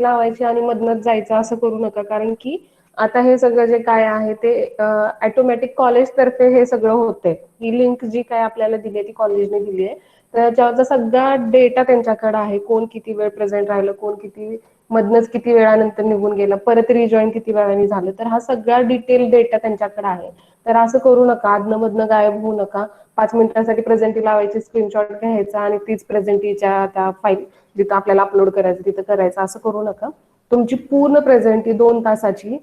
लावायची आणि मधनच जायचं असं करू नका, कारण की आता हे सगळं जे काय आहे ते ऑटोमॅटिक कॉलेज तर्फे हे सगळं होतंय. ही लिंक जी काय आपल्याला दिली आहे ती कॉलेजने दिली आहे, त्याच्यावरचा सगळा डेटा त्यांच्याकडे आहे. कोण किती वेळ प्रेझेंट राहिलं, कोण किती मधनच किती वेळानंतर निघून गेलं, परत रिजॉईन किती वेळाने झालं, तर हा सगळा डिटेल डेटा त्यांच्याकडे आहे. तर असं करू नका, आदनं मधनं गायब होऊ नका. 5 मिनिटांसाठी प्रेझेंटी लावायची, स्क्रीनशॉट घ्यायचा आणि तीच प्रेझेंटीच्या त्या फाईल जिथं आपल्याला अपलोड करायचं तिथं करायचं, असं करू नका. तुमची पूर्ण प्रेझेंटी 2 तासाची,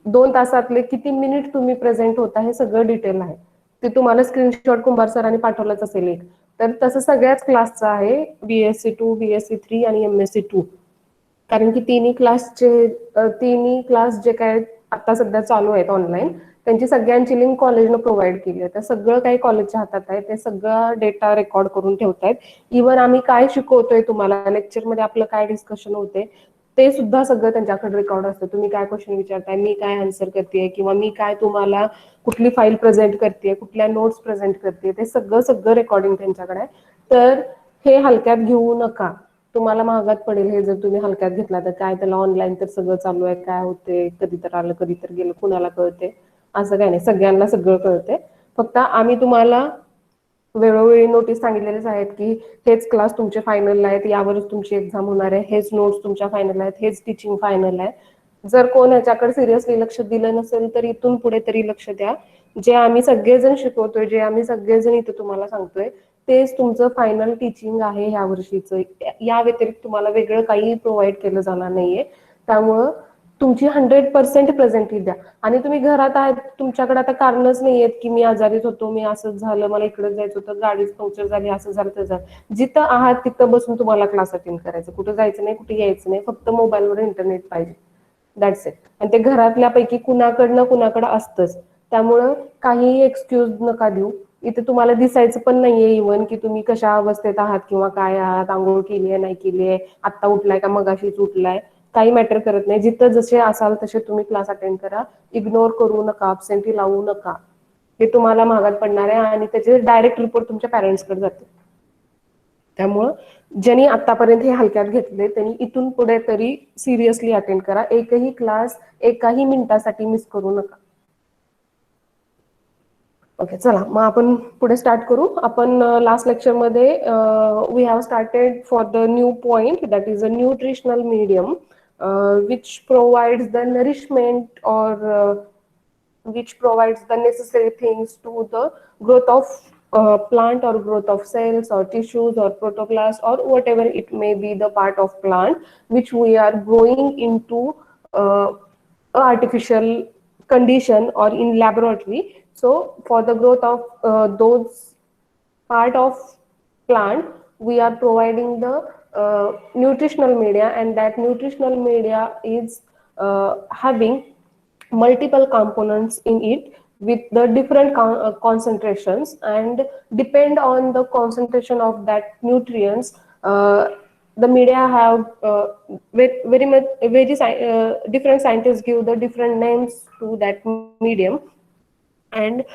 2 तासातले किती मिनिट तुम्ही प्रेझेंट होता हे सगळं डिटेल आहे. ते तुम्हाला स्क्रीनशॉट कुंभार सरांनी पाठवलंच असेल एक. तर तसं सगळ्याच क्लासचं आहे, BSc 2, BSc 3 आणि MSc 2. कारण की तिन्ही क्लास जे काय आता सध्या चालू आहेत ऑनलाईन, त्यांची सगळ्यांची लिंक कॉलेजनं प्रोव्हाइड केली आहे. तर सगळं काही कॉलेजच्या हातात आहे, ते सगळं डेटा रेकॉर्ड करून ठेवतायत. इव्हन आम्ही काय शिकवतोय तुम्हाला लेक्चरमध्ये, आपलं काय डिस्कशन होते ते सुद्धा सगळं त्यांच्याकडे रेकॉर्ड असतं. तुम्ही काय क्वेश्चन विचारताय, मी काय आन्सर करते, किंवा मी काय तुम्हाला कुठली फाईल प्रेझेंट करते, कुठल्या नोट्स प्रेझेंट करते, ते सगळं सगळं रेकॉर्डिंग त्यांच्याकडे आहे. तर हे हलक्यात घेऊ नका, तुम्हाला महागात पडेल हे जर तुम्ही हलक्यात घेतला तर. काय त्याला ऑनलाईन तर सगळं चालू आहे, काय होते, कधी तर आलं कधी तर गेलं, कुणाला कळते असं काय नाही, सगळ्यांना सगळं कळते. फक्त आम्ही तुम्हाला वेळोवेळी नोटीस सांगितलेलेच आहेत की हेच क्लास तुमचे फायनल आहेत, यावरच तुमची एक्झाम होणार आहे, हेच नोट्स तुमच्या फायनल आहेत, हेच टीचिंग फायनल आहे. जर कोण ह्याच्याकडे सिरियसली लक्ष दिलं नसेल तर इथून पुढे तरी लक्ष द्या. जे आम्ही सगळेजण शिकवतोय, जे आम्ही सगळेजण इथे तुम्हाला सांगतोय, तेच तुमचं फायनल टीचिंग आहे ह्या वर्षीचं. या व्यतिरिक्त तुम्हाला वेगळं काही प्रोव्हाइड केलं जाणार नाहीये. त्यामुळं तुमची 100% प्रेझेंटी द्या. आणि तुम्ही घरात आहात, तुमच्याकडे आता कारणच नाहीयेत की मी आजारीच होतो, मी असंच झालं, मला इकडे जायचं होतं, गाडीच पंक्चर झाली, असं झालं तसं. जिथं आहात तिथं बसून तुम्हाला क्लास अटेंड करायचं, कुठं जायचं नाही, कुठे यायचं नाही, फक्त मोबाईलवर इंटरनेट पाहिजे, दॅट्स इट. आणि ते घरातल्यापैकी कुणाकडं असतंच. त्यामुळं काहीही एक्सक्यूज नका देऊ. इथे तुम्हाला दिसायचं पण नाहीये इव्हन की तुम्ही कशा अवस्थेत आहात किंवा काय आहात, आंघोळ केली आहे नाही केली आहे, आत्ता उठलाय का मगाशीच उठलाय, काही मॅटर करत नाही. जिथं जसे असाल तसे तुम्ही क्लास अटेंड करा. इग्नोर करू नका, अब्सेंटी लावू नका. हे तुम्हाला महागात पडणार आहे आणि त्याचे डायरेक्ट रिपोर्ट तुमच्या पॅरेंट्सकडे जाते. त्यामुळं ज्यांनी आतापर्यंत हे हलक्यात घेतले त्यांनी इथून पुढे तरी सिरियसली अटेंड करा. एकही क्लास एकाही मिनिटासाठी मिस करू नका. ओके, चला मग आपण पुढे स्टार्ट करू. आपण लास्ट लेक्चरमध्ये we have started for the new point, that is a nutritional medium which provides the nourishment or which provides the necessary things to the growth of plant or growth of cells or tissues or protoplasts or whatever it may be the part of plant which we are growing into artificial condition or in laboratory. So for the growth of those part of plant we are providing the nutritional media, and that nutritional media is having multiple components in it with the different concentrations, and depend on the concentration of that nutrients, the media have very much different scientists give the different names to that medium. And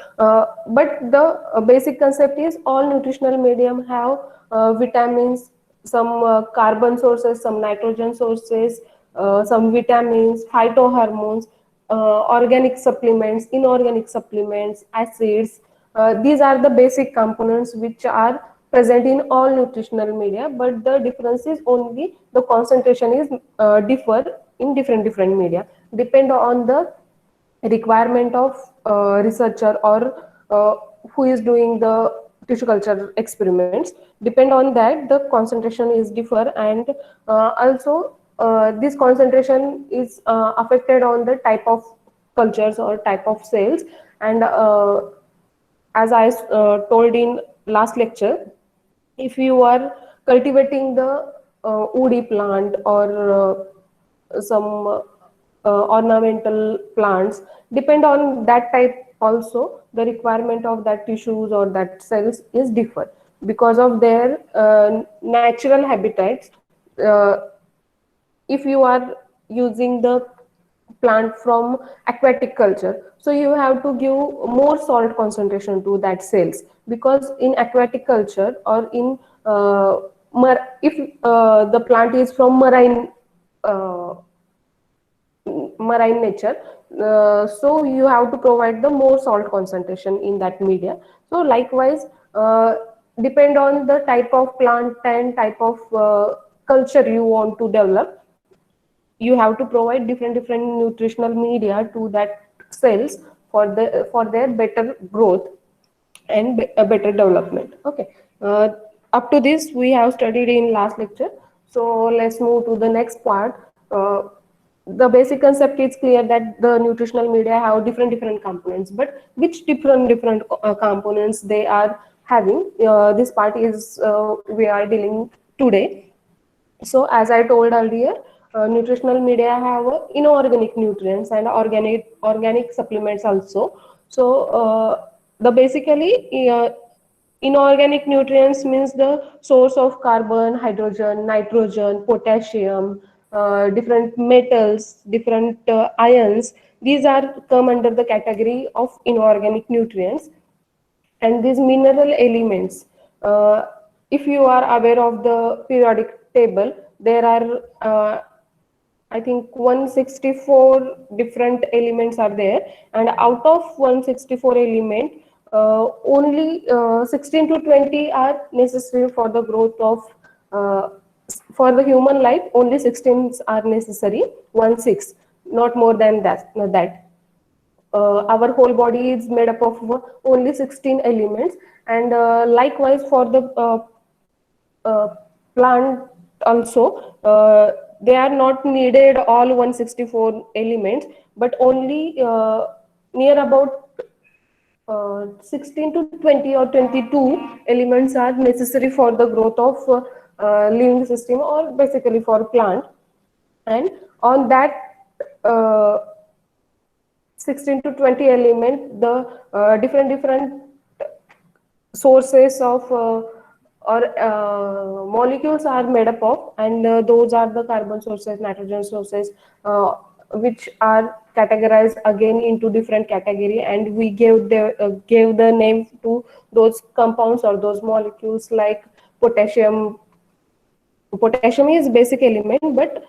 but the basic concept is all nutritional medium have vitamins, some carbon sources, some nitrogen sources, some vitamins, phytohormones, organic supplements, inorganic supplements, acids. These are the basic components which are present in all nutritional media, but the difference is only the concentration is differ in different media, depend on the requirement of researcher or who is doing the tissue culture experiments. Depend on that the concentration is differ, and also this concentration is affected on the type of cultures or type of cells. And as I told in last lecture, if you are cultivating the woody plant or some ornamental plants, depend on that type also the requirement of that tissues or that cells is differ because of their natural habitats. If you are using the plant from aquatic culture, so you have to give more salt concentration to that cells, because in aquatic culture or in if the plant is from marine uh, marine nature. So you have to provide the more salt concentration in that media. So likewise, uh, depend on the type of plant and type of culture you want to develop, you have to provide different nutritional media to that cells for their better growth and a better development. Okay. uh, Up to this we have studied in last lecture, so let's move to the next part. The basic concept is clear that the nutritional media have different components, but which different components they are having, this part is we are dealing today. So as I told earlier, nutritional media have inorganic nutrients and organic supplements also. So the basically inorganic nutrients means the source of carbon, hydrogen, nitrogen, potassium, different metals, different ions. These are come under the category of inorganic nutrients. And these mineral elements, uh, if you are aware of the periodic table, there are I think 164 different elements are there, and out of 164 element, only 16 to 20 are necessary for the growth of uh, for the human life. Only 16 are necessary, 1 6, not more than that. Our whole body is made up of only 16 elements, and likewise for the uh, plant also, they are not needed all 164 elements, but only near about 16 to 20 or 22 elements are necessary for the growth of living system, or basically for plant. And on that uh, 16 to 20 element, the different sources of or molecules are made up of, and those are the carbon sources, nitrogen sources, uh, which are categorized again into different category, and we gave the name to those compounds or those molecules, like potassium. Potassium is basic element, but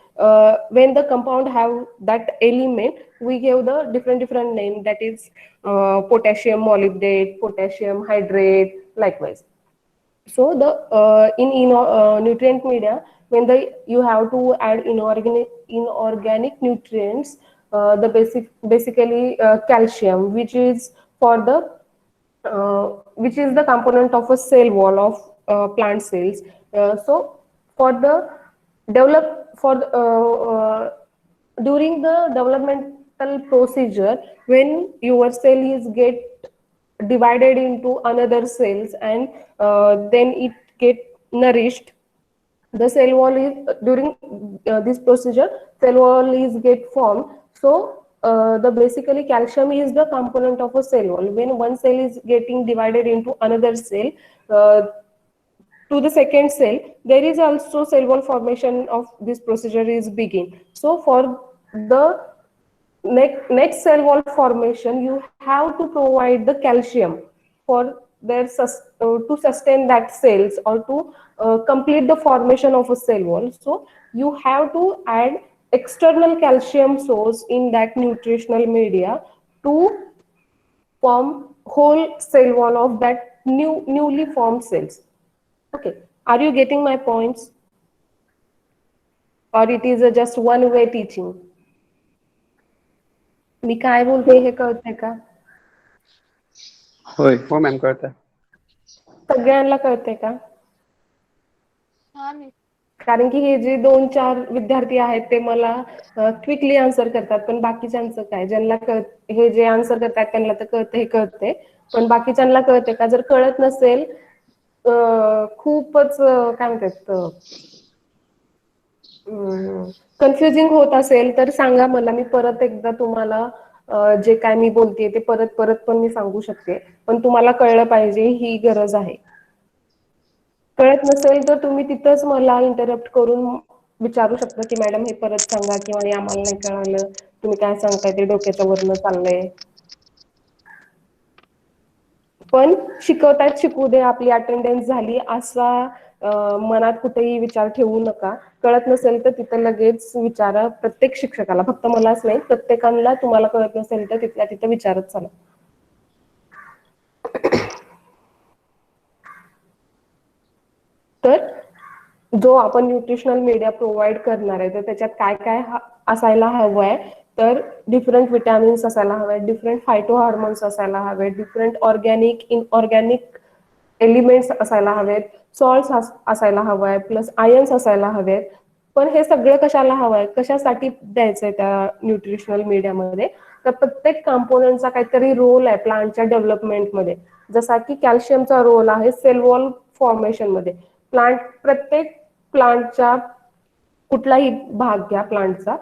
when the compound have that element, we give the different name, that is potassium molybdate, potassium hydrate, likewise. So the nutrient media, when the you have to add inorganic nutrients, the basically calcium, which is for the which is the component of a cell wall of plant cells. So for the develop for the, during the developmental procedure, when your cell is get divided into another cells, and then it get nourished, the cell wall is during this procedure, cell wall is get formed. So the basically calcium is the component of a cell wall. When one cell is getting divided into another cell, uh, to the second cell, there is also cell wall formation of this procedure is begin. So for the next cell wall formation, you have to provide the calcium for to sustain that cells, or to complete the formation of a cell wall. So you have to add external calcium source in that nutritional media to form whole cell wall of that newly formed cells. Okay, are you getting my points, or it is a just one way teaching? मी काय बोलते हे कळतंय का? होय हो ma'am कळतं. सगळ्यांना कळतंय का? कारण की हे जे 2 4 विद्यार्थी आहेत ते मला क्विकली आन्सर करतात, पण बाकीच्यांचं काय, ज्यांना हे जे आन्सर करतात त्यांना तर कळतं, हे कळते, पण बाकीच्यांना कळते का? जर कळत नसेल, खूपच काय म्हणतात, कन्फ्युजिंग होत असेल, तर सांगा मला, मी परत एकदा तुम्हाला जे काय मी बोलते ते परत परत पण मी सांगू शकते, पण तुम्हाला कळलं पाहिजे ही गरज आहे. कळत नसेल तर तुम्ही तिथंच मला इंटरप्ट करून विचारू शकता की मॅडम हे परत सांगा, किंवा हे आम्हाला नाही कळालं, तुम्ही काय सांगताय ते डोक्याच्या वरनं चाललंय. पण शिकवतात शिकू दे, आपली अटेंडन्स झाली, असा मनात कुठेही विचार ठेवू नका. कळत नसेल तर तिथं लगेच विचारा प्रत्येक शिक्षकाला, फक्त मलाच नाही, प्रत्येकाला तुम्हाला कळत नसेल तर तिथल्या तिथं विचारत चला. तर जो आपण न्यूट्रिशनल मीडिया प्रोव्हाइड करणार आहे तर त्याच्यात काय काय असायला हवं आहे. तर डिफरंट विटॅमिन्स असायला हवे, डिफरंट फायटो हार्मोन्स असायला हवे, डिफरंट ऑर्गॅनिक इनऑर्गॅनिक एलिमेंट्स असायला हवेत, सॉल्ट्स असायला हवं आहे, प्लस आयन्स असायला हवेत. पण हे सगळं कशाला हवं आहे, कशासाठी द्यायचंय त्या न्यूट्रिशनल मीडियामध्ये. तर प्रत्येक कंपोनंटचा काहीतरी रोल आहे प्लांटच्या डेव्हलपमेंटमध्ये. जसा की कॅल्शियमचा रोल आहे सेल वॉल फॉर्मेशन मध्ये. प्रत्येक प्लांटच्या कुठलाही भाग घ्या प्लांटचा,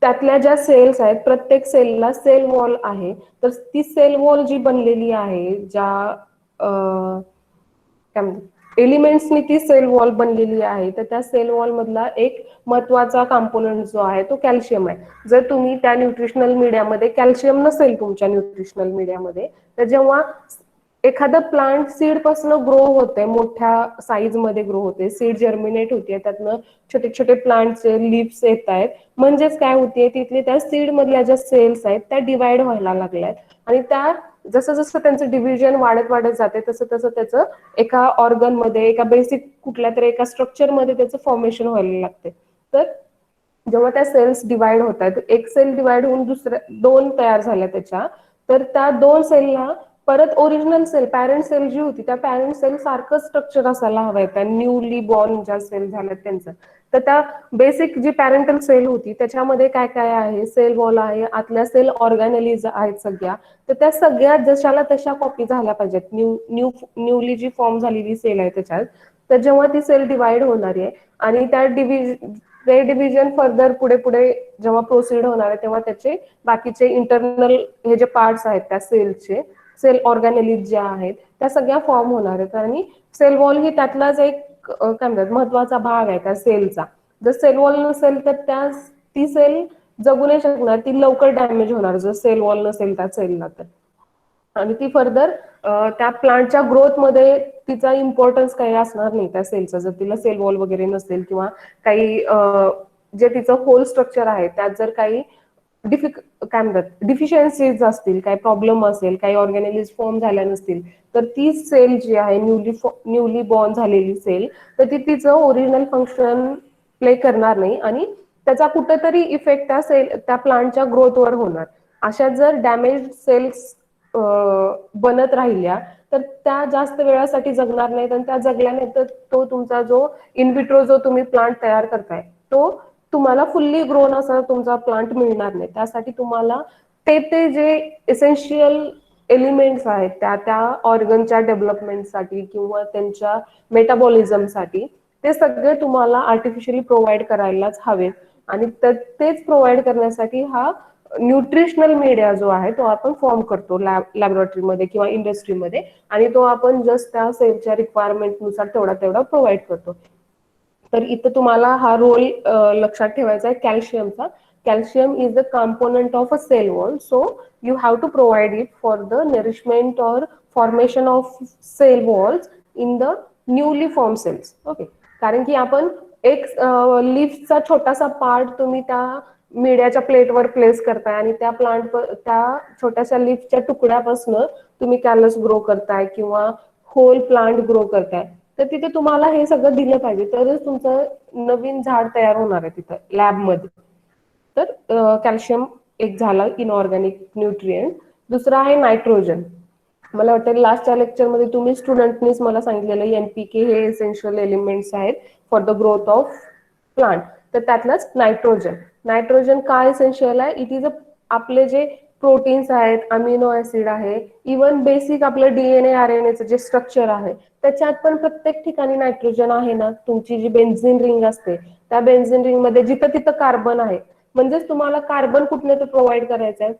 त्यातल्या ज्या सेल्स आहेत प्रत्येक सेलला सेल वॉल आहे. तर ती सेल वॉल जी बनलेली आहे ज्या काय म्हणतात एलिमेंट्सनी ती सेल वॉल बनलेली आहे, तर त्या सेल वॉल मधला एक महत्वाचा कंपोनंट जो आहे तो कॅल्शियम आहे. जर तुम्ही त्या न्यूट्रिशनल मीडियामध्ये कॅल्शियम नसेल तुमच्या न्यूट्रिशनल मीडियामध्ये, तर जेव्हा एखादं प्लांट सीड पासून ग्रो होते, मोठ्या साईज मध्ये ग्रो होते, सीड जर्मिनेट होते, त्यातनं छोटे छोटे प्लांटचे लिव्स येत आहेत. म्हणजेच काय होते, तिथले त्या सीड मधल्या ज्या सेल्स आहेत त्या डिवाइड व्हायला लागल्यात. आणि त्या जसं जसं त्यांचं डिव्हिजन वाढत वाढत जाते तसं तसं त्याचं एका ऑर्गन मध्ये, एका बेसिक कुठल्या तरी एका स्ट्रक्चर मध्ये त्याचं फॉर्मेशन व्हायला लागते. तर जेव्हा त्या सेल्स डिवाइड होत आहेत, एक सेल डिवाइड होऊन दुसऱ्या दोन तयार झाल्या त्याच्या, तर त्या दोन सेलला परत ओरिजिनल सेल पॅरेंट सेल जी होती त्या पॅरेंट सेल सारखं स्ट्रक्चर असायला हवंय त्या न्यूली बॉर्न ज्या सेल झाल्यात त्यांचं. तर त्या बेसिक जी पॅरेंटल सेल होती त्याच्यामध्ये काय काय आहे, सेल वॉल आहे, आतल्या सेल ऑर्गॅनलीज आहेत सगळ्या. तर त्या सगळ्या जशाला तशा कॉपी झाल्या पाहिजेत न्यूली जी फॉर्म झालेली सेल आहे त्याच्यात. तर जेव्हा ती सेल डिवाइड होणार आहे आणि त्या डिव्हिजन फर्दर पुढे पुढे जेव्हा प्रोसीड होणार आहे तेव्हा त्याचे बाकीचे इंटरनल हे जे पार्ट्स आहेत त्या सेलचे, सेल ऑर्गॅनलीज ज्या आहेत त्या सगळ्या फॉर्म होणार आहेत. आणि सेल वॉल ही त्यातलाच एक काय म्हणतात महत्वाचा भाग आहे त्या सेलचा. जर सेल वॉल नसेल तर ती सेल जगू नाही शकणार, ती लवकर डॅमेज होणार जर सेल वॉल नसेल त्या सेलला तर. आणि ती फर्दर त्या प्लांटच्या ग्रोथमध्ये तिचा इम्पॉर्टन्स काही असणार नाही त्या सेलचा, जर तिला सेल वॉल वगैरे नसेल किंवा काही जे तिचं होल स्ट्रक्चर आहे त्यात जर काही काय म्हणतात डिफिशियन्सीज असतील, काही प्रॉब्लेम असेल, काही ऑर्गॅनिलीज फॉर्म झाल्या नसतील, तर ती सेल जी आहे न्यूली बॉर्न झालेली सेल, तर ती तिचं ओरिजिनल फंक्शन प्ले करणार नाही आणि त्याचा कुठेतरी इफेक्ट त्या प्लांटच्या ग्रोथवर होणार. अशा जर डॅमेज सेल्स बनत राहिल्या तर त्या जास्त वेळासाठी जगणार नाहीत, आणि त्या जगल्या नाही तर तो तुमचा जो इनविट्रो जो तुम्ही प्लांट तयार करताय तो तुम्हाला फुल्ली ग्रोन असा तुमचा प्लांट मिळणार नाही. त्यासाठी तुम्हाला ते जे एसेन्शियल एलिमेंट्स आहेत त्या त्या ऑर्गनच्या डेव्हलपमेंटसाठी किंवा त्यांच्या मेटाबॉलिझमसाठी ते सगळे तुम्हाला आर्टिफिशियली प्रोव्हाइड करायलाच हवेत. आणि तेच प्रोव्हाइड करण्यासाठी हा न्यूट्रिशनल मीडिया जो आहे तो आपण फॉर्म करतो लॅबोरेटरीमध्ये किंवा इंडस्ट्रीमध्ये. आणि तो आपण जस्ट त्या सेलच्या रिक्वायरमेंटनुसार तेवढा तेवढा प्रोव्हाइड करतो. तर इथं तुम्हाला हा रोल लक्षात ठेवायचा आहे कॅल्शियमचा. Calcium is the component of a cell wall, so you have to provide it for the nourishment or formation of cell walls in the newly formed cells. Okay, कारण की आपण एक लीफचा छोटासा पार्ट तुम्ही त्या मीडियाच्या प्लेटवर प्लेस करताय आणि त्या छोट्याशा लीफच्या तुकड्यापासून तुम्ही कॅलस ग्रो करताय किंवा होल प्लांट ग्रो करताय. तर तिथे तुम्हाला हे सगळं दिलं पाहिजे तरच तुमचं नवीन झाड तयार होणार आहे तिथं लॅबमध्ये. तर कॅल्शियम एक झाला इनऑर्गॅनिक न्यूट्रिएंट. दुसरा आहे नायट्रोजन. मला वाटतं लास्टच्या लेक्चरमध्ये तुम्ही स्टुडंटनीच मला सांगितलेलं NPK हे एसेन्शियल एलिमेंट्स आहेत for the growth of plant. तर त्यातलंच नायट्रोजन. नायट्रोजन का एसेन्शियल आहे, इट इज आपले जे प्रोटीन्स आहेत, अमिनो ऍसिड आहे, इवन बेसिक आपलं DNA RNAचं जे स्ट्रक्चर आहे त्याच्यात पण प्रत्येक ठिकाणी नायट्रोजन आहे ना. तुमची जी बेन्झिन रिंग असते त्या बेन्झिन रिंग मध्ये जिथं तिथं कार्बन आहे, म्हणजेच तुम्हाला कार्बन कुठलं तर प्रोव्हाइड करायचं आहे.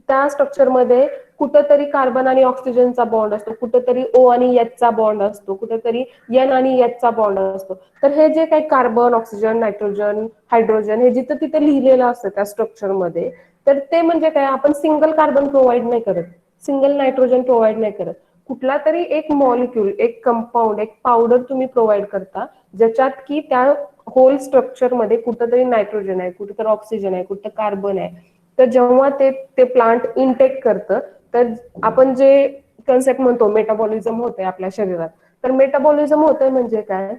त्या स्ट्रक्चरमध्ये कुठंतरी कार्बन आणि ऑक्सिजनचा बॉन्ड असतो, कुठंतरी O आणि H चा बॉन्ड असतो, कुठंतरी N आणि H चा बॉन्ड असतो. तर हे जे काही कार्बन, ऑक्सिजन, नायट्रोजन, हायड्रोजन हे जिथं तिथं लिहिलेलं असतं त्या स्ट्रक्चरमध्ये, तर ते म्हणजे काय, आपण सिंगल कार्बन प्रोव्हाइड नाही करत, सिंगल नायट्रोजन प्रोव्हाइड नाही करत. कुठला तरी एक मॉलिक्यूल, एक कंपाऊंड, एक पावडर तुम्ही प्रोव्हाइड करता, ज्याच्यात की त्या होल स्ट्रक्चरमध्ये कुठंतरी नायट्रोजन आहे, कुठं ऑक्सिजन आहे, कुठं कार्बन आहे. तर जेव्हा ते ते प्लांट इनटेक करतं, तर आपण जे कन्सेप्ट म्हणतो मेटाबॉलिझम होते आपल्या शरीरात. तर मेटाबॉलिझम होतंय म्हणजे काय,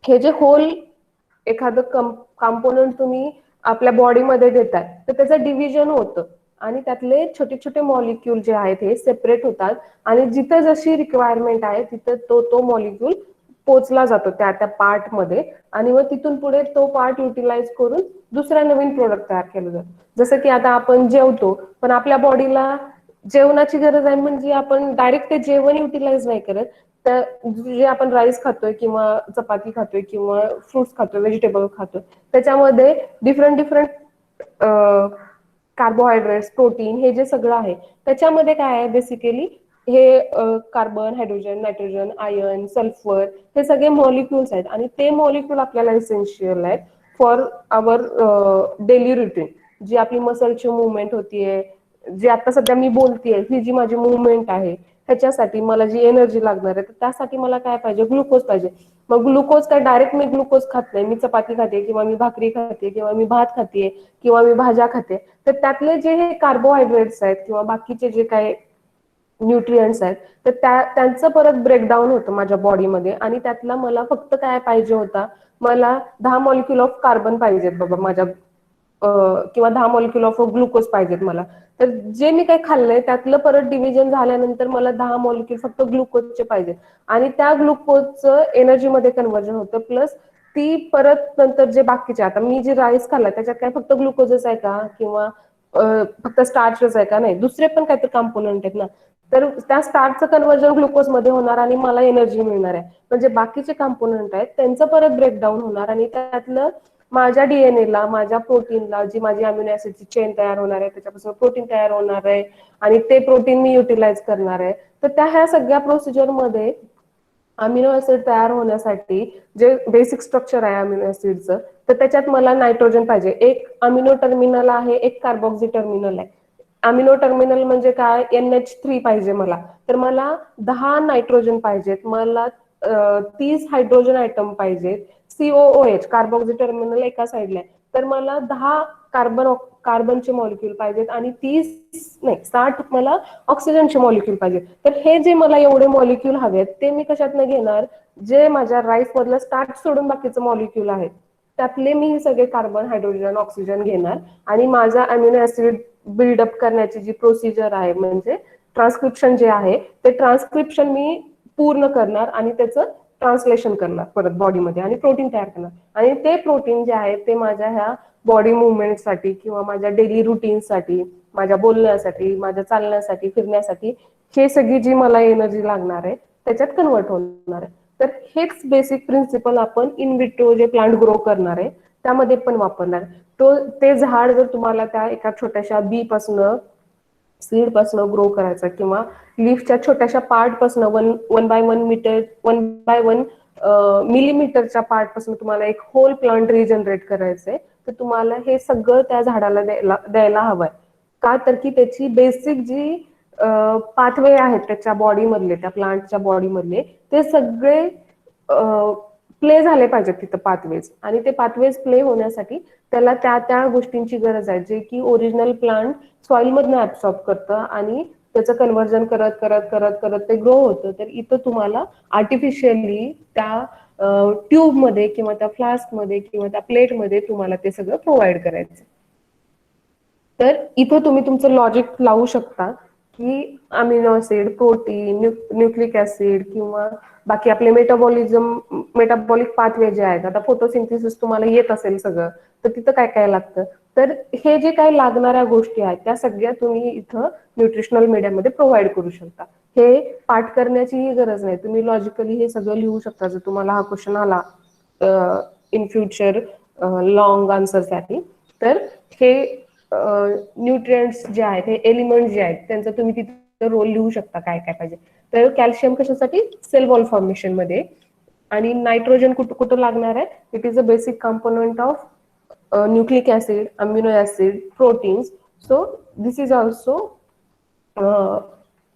हे जे होल एखादं कंपोनंट तुम्ही आपल्या बॉडीमध्ये देताय, तर त्याचं डिव्हिजन होतं आणि त्यातले छोटे छोटे मॉलिक्यूल जे आहेत हे सेपरेट होतात आणि जिथं जशी रिक्वायरमेंट आहे तिथं तो तो मॉलिक्यूल पोचला जातो त्या त्या पार्टमध्ये आणि मग तिथून पुढे तो पार्ट युटिलाइज करून दुसरा नवीन प्रोडक्ट तयार केलं जातं. जसं की आता आपण जेवतो, पण आपल्या बॉडीला जेवणाची गरज आहे म्हणजे आपण डायरेक्ट ते जेवण युटिलाइज नाही करत. तर जे आपण राईस खातोय किंवा चपाती खातोय किंवा फ्रुट्स खातोय, व्हेजिटेबल खातोय, त्याच्यामध्ये डिफरंट डिफरंट कार्बोहायड्रेट्स, प्रोटीन, हे जे सगळं आहे त्याच्यामध्ये काय आहे बेसिकली, हे carbon, hydrogen, nitrogen, iron, sulphur, हे सगळे मॉलिक्युल्स आहेत आणि ते मॉलिक्युल आपल्याला इसेन्शियल आहेत फॉर आवर डेली रुटीन. जी आपली मसलची मुवमेंट होतीये, जी आता सध्या मी बोलतेय, ही जी माझी मुवमेंट आहे ह्याच्यासाठी मला जी एनर्जी लागणार आहे, तर त्यासाठी मला काय पाहिजे, ग्लुकोज पाहिजे. मग ग्लुकोज काय डायरेक्ट मी ग्लुकोज खात नाही, मी चपाती खाते किंवा मी भाकरी खाते किंवा मी भात खाते किंवा मी भाज्या खाते, तर त्यातले जे हे कार्बोहायड्रेट्स आहेत किंवा बाकीचे जे काही न्यूट्रियंट्स आहेत, तर त्यांचं परत ब्रेकडाऊन होतं माझ्या बॉडीमध्ये आणि त्यातला मला फक्त काय पाहिजे होता, मला 10 मॉलिक्युल ऑफ कार्बन पाहिजेत बाबा माझ्या किंवा 10 मॉलिक्युल ऑफ ग्लुकोज पाहिजेत मला. तर जे मी काही खाल्लंय त्यातलं परत डिव्हिजन झाल्यानंतर मला 10 मॉलिक्युल फक्त ग्लुकोजचे पाहिजेत आणि त्या ग्लुकोजचं एनर्जीमध्ये कन्व्हर्जन होतं. प्लस ती परत नंतर जे बाकीचे, आता मी जे राईस खाल्ला त्याच्यात काय फक्त ग्लुकोजच आहे का किंवा फक्त स्टार्चच आहे का, नाही, दुसरे पण काहीतरी कंपोनंट आहेत ना. तर त्या स्टार्चचं कन्व्हर्जन ग्लुकोजमध्ये होणार आणि मला एनर्जी मिळणार आहे. म्हणजे बाकीचे कंपोनंट आहेत त्यांचं परत ब्रेकडाऊन होणार आणि त्यातलं माझ्या डीएनएला, माझ्या प्रोटीनला, जी माझी अमिनो ऍसिडची चेन तयार होणार आहे त्याच्यापासून प्रोटीन तयार होणार आहे आणि ते प्रोटीन मी युटिलाइज करणार आहे. तर त्या ह्या सगळ्या प्रोसिजरमध्ये अमिनो ऍसिड तयार होण्यासाठी जे बेसिक स्ट्रक्चर आहे अमिनो ऍसिडचं, तर त्याच्यात मला नायट्रोजन पाहिजे. एक अमिनो टर्मिनल आहे, एक कार्बॉक्सी टर्मिनल आहे. अमिनो टर्मिनल म्हणजे काय, NH3 पाहिजे मला, तर मला 10 नायट्रोजन पाहिजेत, मला 30 हायड्रोजन आयटम पाहिजेत, COOH कार्बॉक्सी टर्मिनल एका साईडला आहे, तर मला 10 कार्बनचे मॉलिक्यूल पाहिजेत आणि 60 मला ऑक्सिजनचे मॉलिक्यूल पाहिजेत. तर हे जे मला एवढे मॉलिक्यूल हवेत ते मी कशातनं घेणार, जे माझ्या राईस मधलं स्टार्च सोडून बाकीचं मॉलिक्यूल आहेत त्यातले मी हे सगळे कार्बन, हायड्रोजन, ऑक्सिजन घेणार आणि माझा अमिनो ऍसिड बिल्डअप करण्याची जी प्रोसिजर आहे म्हणजे ट्रान्सक्रिप्शन जे आहे, ते ट्रान्सक्रिप्शन मी पूर्ण करणार आणि त्याचं ट्रान्सलेशन करणार परत बॉडीमध्ये आणि प्रोटीन तयार करणार आणि ते प्रोटीन जे आहे ते माझ्या ह्या बॉडी मुवमेंटसाठी किंवा माझ्या डेली रुटीनसाठी, माझ्या बोलण्यासाठी, माझ्या चालण्यासाठी, फिरण्यासाठी, हे सगळी जी मला एनर्जी लागणार आहे त्याच्यात कन्वर्ट होणार आहे. तर हेच बेसिक प्रिन्सिपल आपण इन विट्रो जे प्लांट ग्रो करणार आहे त्यामध्ये पण वापरणार. ते झाड जर तुम्हाला त्या एका छोट्याशा बी पासून, सीड पासून ग्रो करायचं किंवा लीफच्या छोट्याशा पार्ट पासून 1 बाय 1 मीटर, 1 बाय 1 मिलीमीटरच्या पार्ट पासून तुम्हाला एक होल प्लांट रिजनरेट करायचंय, तर तुम्हाला हे सगळं त्या झाडाला द्यायला हवंय. का, तर की त्याची बेसिक जी पाथवे आहेत त्याच्या बॉडीमधले, त्या प्लांटच्या बॉडीमधले, ते सगळे प्ले झाले पाहिजेत तिथं पाथवेज आणि ते पाथवेज प्ले होण्यासाठी त्याला त्या त्या गोष्टींची गरज आहे जे की ओरिजिनल प्लांट सॉइल मधनं ऍब्सॉर्ब करतं आणि त्याचं कन्व्हर्जन करत करत करत करत ते ग्रो होतं. तर इथं तुम्हाला आर्टिफिशियली त्या ट्यूबमध्ये किंवा त्या फ्लास्कमध्ये किंवा त्या प्लेटमध्ये तुम्हाला ते सगळं प्रोव्हाइड करायचं. तर इथं तुम्ही तुमचं लॉजिक लावू शकता की amino acid, protein, nucleic acid किंवा बाकी आपले मेटाबॉलिक पाथवे जे आहेत, आता फोटोसिंथेसिस तुम्हाला येत असेल सगळं, तर तिथं काय काय लागतं, तर हे जे काही लागणाऱ्या गोष्टी आहेत त्या सगळ्या तुम्ही इथं न्यूट्रिशनल मीडियामध्ये प्रोव्हाइड करू शकता. हे पाठ करण्याचीही गरज नाही, तुम्ही लॉजिकली हे सगळं लिहू शकता. जर तुम्हाला हा क्वेश्चन आला इन फ्युचर लॉंग आन्सरसाठी, तर हे न्यूट्रिएंट्स जे आहेत, हे एलिमेंट जे आहेत त्यांचा तुम्ही तिथे रोल लिहू शकता काय काय पाहिजे. तर कॅल्शियम कशासाठी, सेल वॉल फॉर्मेशन मध्ये, आणि नायट्रोजन कुठं कुठं लागणार आहे, it is a basic component of nucleic acid, amino acid, proteins. So this is also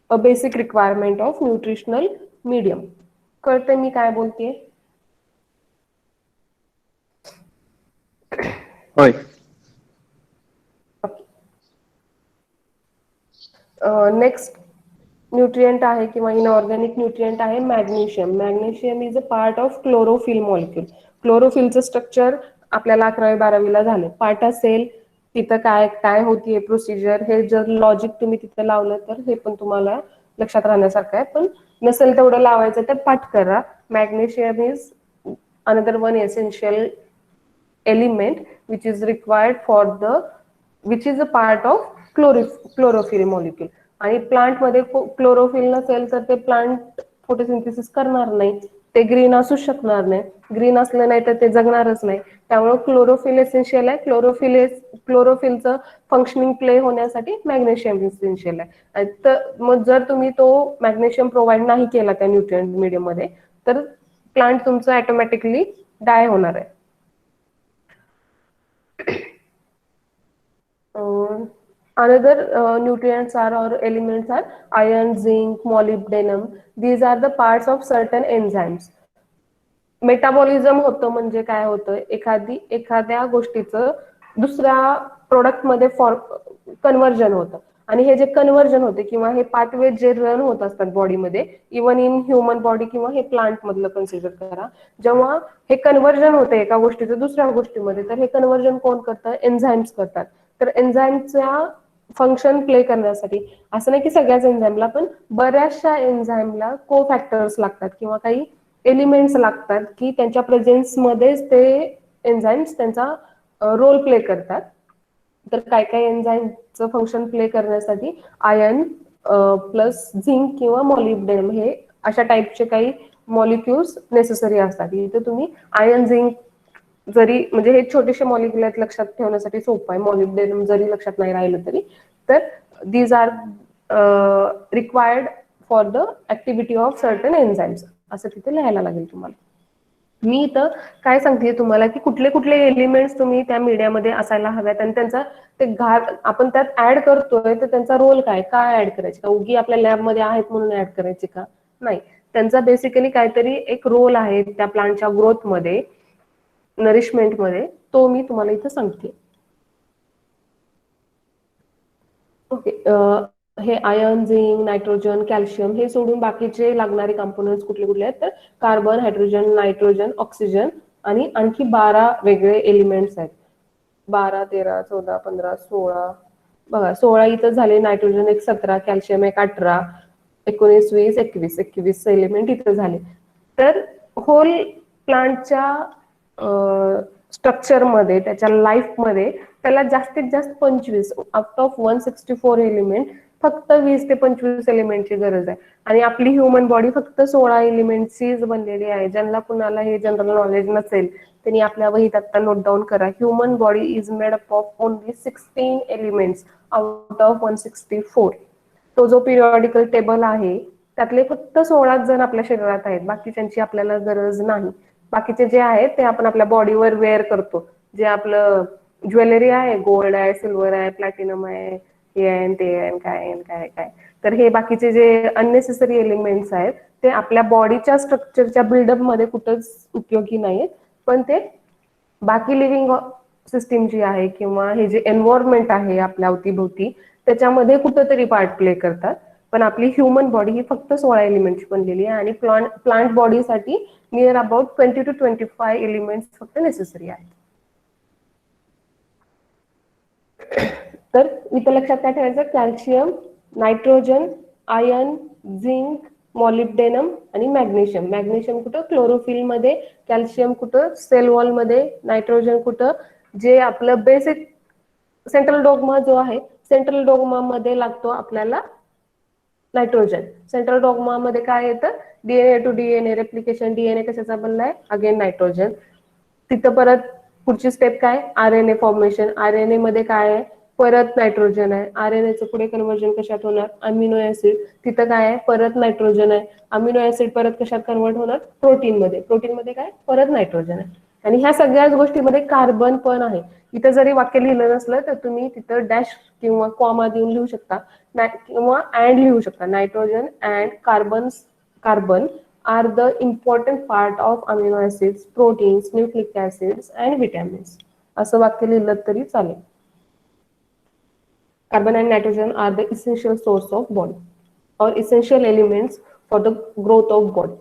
a basic requirement of nutritional medium. कळते मी काय बोलतेय? होय. नेक्स्ट न्यूट्रिएंट आहे किंवा इनऑर्गॅनिक न्यूट्रिएंट आहे magnesium. Magnesium is a part of chlorophyll molecule. क्लोरोफिलचं structure आपल्याला 11वी-12वीला झालं. पार्ट असेल तिथं काय काय होतीये प्रोसिजर, हे जर लॉजिक तुम्ही तिथं लावलं तर हे पण तुम्हाला लक्षात राहण्यासारखं आहे. पण नसेल तेवढं लावायचं तर पाठ करा. Magnesium is another one essential element which is required for the which is a part of chlorophyll molecule. आणि प्लांटमध्ये क्लोरोफिल नसेल तर ते प्लांट फोटोसिंथेसिस करणार नाही, ते ग्रीन असू शकणार नाही. ग्रीन असलं नाही तर ते जगणारच नाही. त्यामुळे क्लोरोफिल एसेन्शियल आहे. क्लोरोफिलचं फंक्शनिंग प्ले होण्यासाठी मॅग्नेशियम इसेन्शियल आहे. तर मग जर तुम्ही तो मॅग्नेशियम प्रोव्हाइड नाही केला त्या न्यूट्रिएंट मीडियम मध्ये तर प्लांट तुमचं ऑटोमॅटिकली डाय होणार आहे. Another nutrients are or elements are iron, zinc, molybdenum. These are the parts of certain enzymes. Metabolism होतं म्हणजे काय होतं, एखाद्या गोष्टीचं दुसऱ्या प्रोडक्टमध्ये कन्व्हर्जन होतं. आणि हे जे कन्व्हर्जन होते किंवा हे पाथवे जे रन होत असतात बॉडीमध्ये, इवन इन ह्युमन बॉडी किंवा हे प्लांट मधलं कन्सिडर करा, जेव्हा हे कन्व्हर्जन होते एका गोष्टीचं दुसऱ्या गोष्टीमध्ये, तर हे कन्व्हर्जन कोण करतं? एन्झाईम्स करतात. तर एन्झाईमच्या फंक्शन प्ले करण्यासाठी असं नाही की सगळ्याच एन्झाईमला, पण बऱ्याचशा एन्झाईमला को फॅक्टर्स लागतात किंवा काही एलिमेंट्स लागतात की त्यांच्या प्रेझेन्समध्येच ते एन्झाईम्स त्यांचा रोल प्ले करतात. तर काय काय एन्झाईमचं फंक्शन प्ले करण्यासाठी आयर्न प्लस झिंक किंवा मॉलिब्डेनम हे अशा टाईपचे काही मॉलिक्युल्स नेसेसरी असतात. इथे तुम्ही आयर्न झिंक जरी म्हणजे हे छोटेसे मॉलिक्युल आहेत, लक्षात ठेवण्यासाठी सोपं आहे. मॉलिब्डेनम जरी लक्षात नाही राहिलं तरी, तर these are required for the activity of certain enzymes असं तिथे लिहायला लागेल तुम्हाला. मी इथं काय सांगते तुम्हाला की कुठले कुठले एलिमेंट्स तुम्ही त्या मीडियामध्ये असायला हव्यात आणि त्यांचा ते आपण त्यात ऍड करतोय तर त्यांचा रोल काय काय ऍड करायचे का, उगी आपल्या लॅबमध्ये आहेत म्हणून ऍड करायचे का, नाही. त्यांचा बेसिकली काहीतरी एक रोल आहे त्या प्लांटच्या ग्रोथमध्ये, नरिशमेंटमध्ये, तो मी तुम्हाला इथं सांगते. ओके. हे आयर्न, झिंक, नायट्रोजन, कॅल्शियम हे सोडून बाकीचे लागणारे कंपोनंट्स कुठले कुठले आहेत तर कार्बन, हायड्रोजन, नायट्रोजन, ऑक्सिजन आणि आणखी 12 वेगळे एलिमेंट्स आहेत. 12, 13, 14, 15, 16, बघा 16 इथं झाले. नायट्रोजन एक 17, कॅल्शियम एक 18, 19, 20, 21 एलिमेंट इथं झाले. तर होल प्लांटच्या स्ट्रक्चरमध्ये, त्याच्या लाईफमध्ये त्याला जास्तीत जास्त 25 आउट ऑफ 164 एलिमेंट फक्त 20 ते 25 एलिमेंटची गरज आहे. आणि आपली ह्युमन बॉडी फक्त 16 एलिमेंटचीच बनलेली आहे. ज्यांना कुणाला हे जनरल नॉलेज नसेल त्यांनी आपल्या वहीत आता नोट डाऊन करा. Human body is made up of only 16 elements out of 164. तो जो पिरियॉडिकल टेबल आहे त्यातले फक्त 16 जण आपल्या शरीरात आहेत, बाकीच्यांची आपल्याला गरज नाही. बाकीचे जे आहेत ते आपण आपल्या बॉडीवर वेअर करतो. जे आपलं ज्वेलरी आहे, गोल्ड आहे, सिल्वर आहे, प्लॅटिनम आहे, हे आहे ते आहे, काय आहे काय काय. तर हे बाकीचे जे अननेसेसरी एलिमेंट्स आहेत ते आपल्या बॉडीच्या स्ट्रक्चरच्या बिल्डअप मध्ये कुठंच उपयोगी नाहीत, पण ते बाकी लिव्हिंग सिस्टीम जी आहे किंवा हे जे एन्व्हायरमेंट आहे आपल्या अवतीभोवती त्याच्यामध्ये कुठंतरी पार्ट प्ले करतात. पण आपली ह्युमन बॉडी ही फक्त 16 एलिमेंटची बनलेली आहे आणि प्लांट बॉडीसाठी नियर अबाउट 20 to 25 एलिमेंट्स फक्त नेसेसरी आहेत. तर इथं लक्षात काय ठेवायचं, calcium, nitrogen, iron, zinc, molybdenum आणि मॅग्नेशियम. मॅग्नेशियम कुठं? क्लोरोफिल मध्ये. कॅल्शियम कुठं? सेल वॉल मध्ये. नायट्रोजन कुठं? जे आपलं बेसिक सेंट्रल डोगमा जो आहे, सेंट्रल डोगमा मध्ये लागतो आपल्याला नायट्रोजन. सेंट्रल डॉगमा मध्ये काय येतं? DNA to DNA replication. DNA कशाचा बनलाय? Again nitrogen. तिथं परत पुढची स्टेप काय? RNA formation. आरएनए मध्ये काय आहे? परत नायट्रोजन आहे. आरएनएचं पुढे कन्व्हर्जन कशात होणार? Amino acid. तिथं काय आहे? परत नायट्रोजन आहे. अमिनो ऍसिड परत कशात कन्व्हर्ट होणार? प्रोटीन मध्ये. प्रोटीन मध्ये काय? परत नायट्रोजन आहे. आणि ह्या सगळ्याच गोष्टीमध्ये कार्बन पण आहे. इथं जरी वाक्य लिहिलं नसलं तर तुम्ही तिथं डॅश किंवा कॉमा देऊन लिहू शकता, किंवा अँड लिहू शकता. Nitrogen and carbon are the important part of amino acids, proteins, nucleic acids and vitamins, असं वाक्य लिहिलं तरी चालेल. Carbon and nitrogen are the essential source of body और essential elements for the growth of body.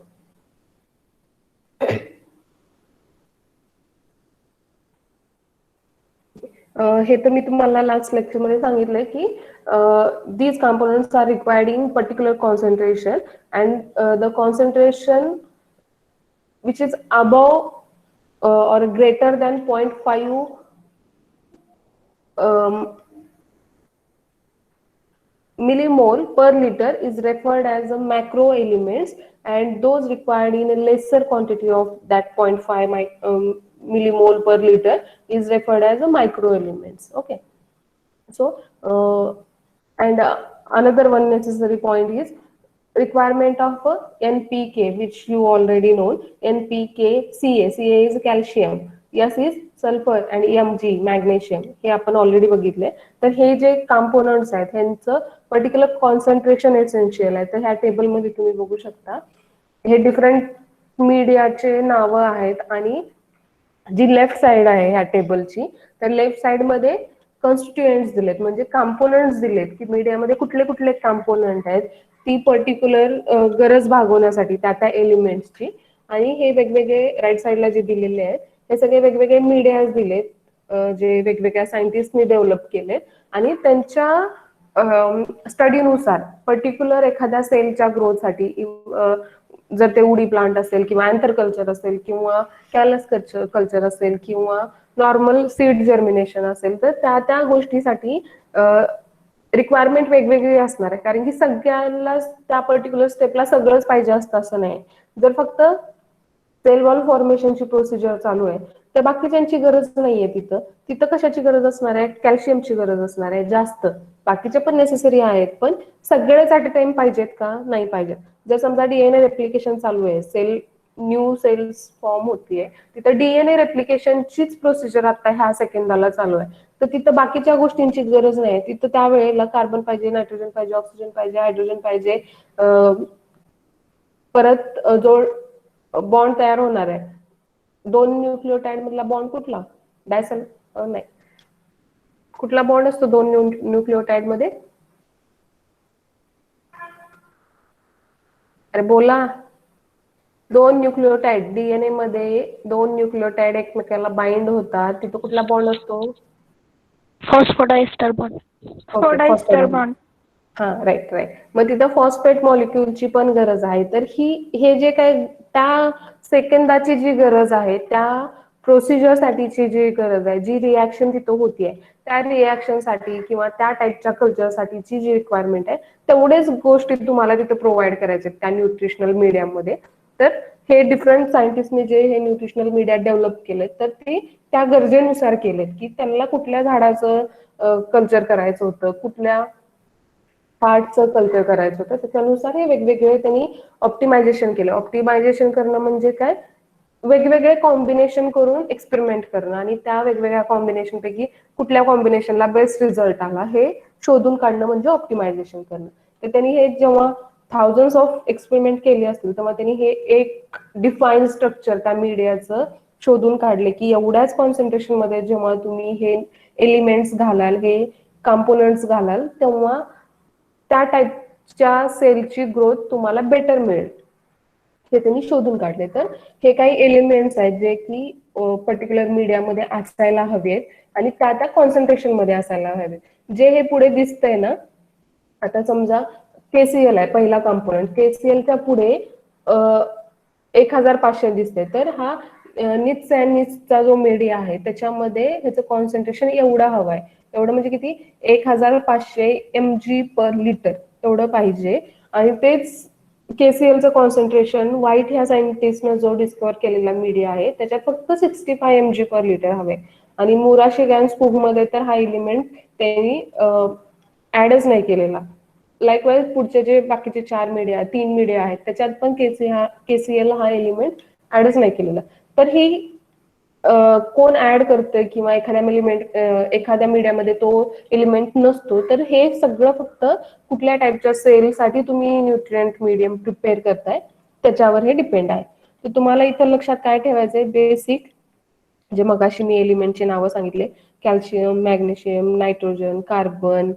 हे तर मी तुम्हाला last लेक्चरमध्ये सांगितलंय की these components are required in particular concentration, and the concentration which is above or greater than 0.5 um, millimole per liter is referred as a macro elements, and those required in a lesser quantity of that 0.5 millimole per liter is referred as a micro elements. Okay, so and another one necessary point is requirement of NPK, which you already know. NPK, Ca is calcium, S is sulfur, and Mg magnesium, हे आपण already बघितले. तर हे जे components आहेत ह्यांचं particular concentration essential आहे. तर ह्या टेबलमध्ये तुम्ही बघू शकता हे डिफरंट मीडियाचे नावं आहेत, आणि जी लेफ्ट साइड आहे ह्या टेबलची, तर लेफ्ट साइड मध्ये कॉन्स्टिट्युएंट्स दिलेत, म्हणजे कंपोनंट्स दिलेत की मीडियामध्ये कुठले कुठले कंपोनंट आहेत ती पर्टिक्युलर गरज भागवण्यासाठी त्या एलिमेंट्सची. आणि हे वेगवेगळे राईट साइडला जे दिलेले आहेत हे सगळे वेगवेगळे मीडियाज दिलेत, जे वेगवेगळ्या सायंटिस्टनी डेव्हलप केलेत, आणि त्यांच्या स्टडीनुसार पर्टिक्युलर एखाद्या सेलच्या ग्रोथसाठी, जर ते उडी प्लांट असेल किंवा अँथर कल्चर असेल किंवा कॅलस कल्चर असेल किंवा नॉर्मल सीड जर्मिनेशन असेल, तर त्या गोष्टीसाठी रिक्वायरमेंट वेगवेगळी असणार आहे. कारण की सगळ्यांना त्या पर्टिक्युलर स्टेपला सगळंच पाहिजे असतं असं नाही. जर फक्त सेल वॉल फॉर्मेशनची प्रोसिजर चालू आहे तर बाकीच्यांची गरज नाहीये. तिथं तिथं कशाची गरज असणार आहे? कॅल्शियमची गरज असणार आहे जास्त. बाकीचे पण नेसेसरी आहेत, पण सगळेच ऍट अ टाइम पाहिजेत का? नाही पाहिजेत. जर समजा डीएनए रेप्लिकेशन चालू आहे, न्यू सेल्स फॉर्म होतीये, तिथं डीएनए रेप्लिकेशनचीच प्रोसिजर आता ह्या सेकंदाला चालू आहे, तर तिथं बाकीच्या गोष्टींची गरज नाही. तिथं त्यावेळेला कार्बन पाहिजे, नायट्रोजन पाहिजे, ऑक्सिजन पाहिजे, हायड्रोजन पाहिजे, परत जो बॉन्ड तयार होणार आहे, 2 न्यूक्लिओटाइड मधला बॉन्ड कुठला? डायसल नाही, कुठला बॉन्ड असतो 2 न्यूक्लिओटाइड मध्ये? अरे बोला. 2 न्यूक्लिओटाइड डीएनए मध्ये 2 न्यूक्लिओटाइड एकमेकाला बाइंड होतात, तिथं कुठला बॉन्ड असतो? फॉस्फोडायस्टर बॉन्ड. फॉस्फोडायस्टर बॉन्ड. हा, राईट राईट. मग तिथं फॉस्फेट मॉलिक्यूलची पण गरज आहे. तर हे जे काय त्या सेकंदाची जी गरज आहे, त्या प्रोसिजरसाठीची जी गरज आहे, जी रिॲक्शन तिथं होतीये, त्या रिॲक्शनसाठी किंवा त्या टाईपच्या कल्चरसाठीची जी रिक्वायरमेंट आहे, तेवढेच गोष्टी तुम्हाला तिथे प्रोव्हाइड करायचे त्या न्यूट्रिशनल मीडियामध्ये. तर हे डिफरंट सायंटिस्टने जे हे न्यूट्रिशनल मीडिया डेव्हलप केले, तर ते त्या गरजेनुसार केलेत की त्यांना कुठल्या झाडाचं कल्चर करायचं होतं, कुठल्या पार्टचं कल्चर करायचं होतं, त्याच्यानुसार हे वेगवेगळे त्यांनी ऑप्टिमायझेशन केलं. ऑप्टिमायझेशन करणं म्हणजे काय? वेगवेगळे कॉम्बिनेशन करून एक्सपेरिमेंट करणं, आणि त्या वेगवेगळ्या कॉम्बिनेशन पैकी कुठल्या कॉम्बिनेशनला बेस्ट रिझल्ट आला हे शोधून काढणं म्हणजे ऑप्टिमायझेशन करणं. तर त्यांनी हे जेव्हा थाउजंड्स ऑफ एक्सपेरिमेंट केले असतील, तेव्हा त्यांनी हे एक डिफाईन स्ट्रक्चर त्या मीडियाचं शोधून काढले की एवढ्याच कॉन्सन्ट्रेशन मध्ये जेव्हा तुम्ही हे एलिमेंट्स घालाल, हे कंपोनंट्स घालाल, तेव्हा त्या टाईपच्या सेलची ग्रोथ तुम्हाला बेटर मिळेल, हे त्यांनी शोधून काढले. तर हे काही एलिमेंट्स आहेत जे की पर्टिक्युलर मीडियामध्ये असायला हवेत आणि त्या कॉन्सन्ट्रेशन मध्ये असायला हवेत. जे हे पुढे दिसतंय ना, आता समजा केसीएल आहे पहिला कंपोनंट, केसीएलच्या पुढे 1500 दिसते, तर हा निट्स अँड निट्सचा जो मीडिया आहे त्याच्यामध्ये ह्याचं कॉन्सन्ट्रेशन एवढा हवाय. एवढं म्हणजे किती? 1500 mg पर लिटर एवढं पाहिजे. आणि तेच केसीएलचं कॉन्सन्ट्रेशन व्हाईट ह्या सायंटिस्टनं जो डिस्कवर केलेला मीडिया आहे त्याच्यात फक्त 65 mg पर लिटर हवे. आणि मुराशी गॅन स्पूग मध्ये तर हा एलिमेंट त्यांनी ऍडच नाही केलेला. लाईकवाईज पुढचे जे बाकीचे 3 मीडिया आहेत त्याच्यात पण केसीएल हा एलिमेंट ऍडच नाही केलेला. तर ही कोण ऍड करतंय किंवा एखाद्या मीडियामध्ये तो एलिमेंट नसतो, तर हे सगळं फक्त कुठल्या टाईपच्या सेलसाठी तुम्ही न्यूट्रिएंट मीडियम प्रिपेअर करताय त्याच्यावर हे डिपेंड आहे. तर तुम्हाला इथं लक्षात काय ठेवायचंय, बेसिक जे मगाशी मी एलिमेंटचे नावं सांगितले, calcium, magnesium, nitrogen, carbon,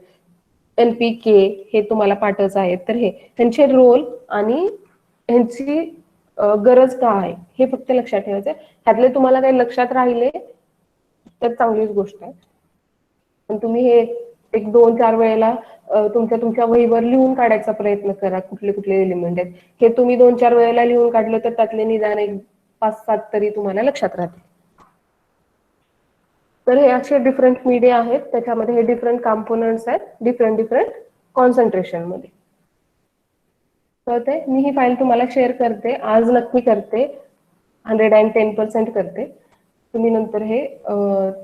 NPK, हे तुम्हाला पाठच आहेत. तर हे त्यांचे रोल आणि ह्यांची गरज का आहे हे फक्त लक्षात ठेवायचं. ह्यातले तुम्हाला काही लक्षात राहिले तर चांगलीच गोष्ट आहे, पण तुम्ही हे एक 2-4 वेळेला तुमच्या तुमच्या वहीवर लिहून काढायचा प्रयत्न करा, कुठले कुठले एलिमेंट आहेत. हे तुम्ही 2-4 वेळेला लिहून काढलं तर त्यातले निदान एक 5-7 तरी तुम्हाला लक्षात राहतील. तर हे असे डिफरंट मीडिया आहेत, त्याच्यामध्ये हे डिफरंट कॉम्पोनंट्स आहेत, डिफरंट डिफरंट कॉन्सन्ट्रेशन मध्ये. कळते? मी ही फाईल तुम्हाला शेअर करते, आज नक्की करते, 110% करते. तुम्ही नंतर हे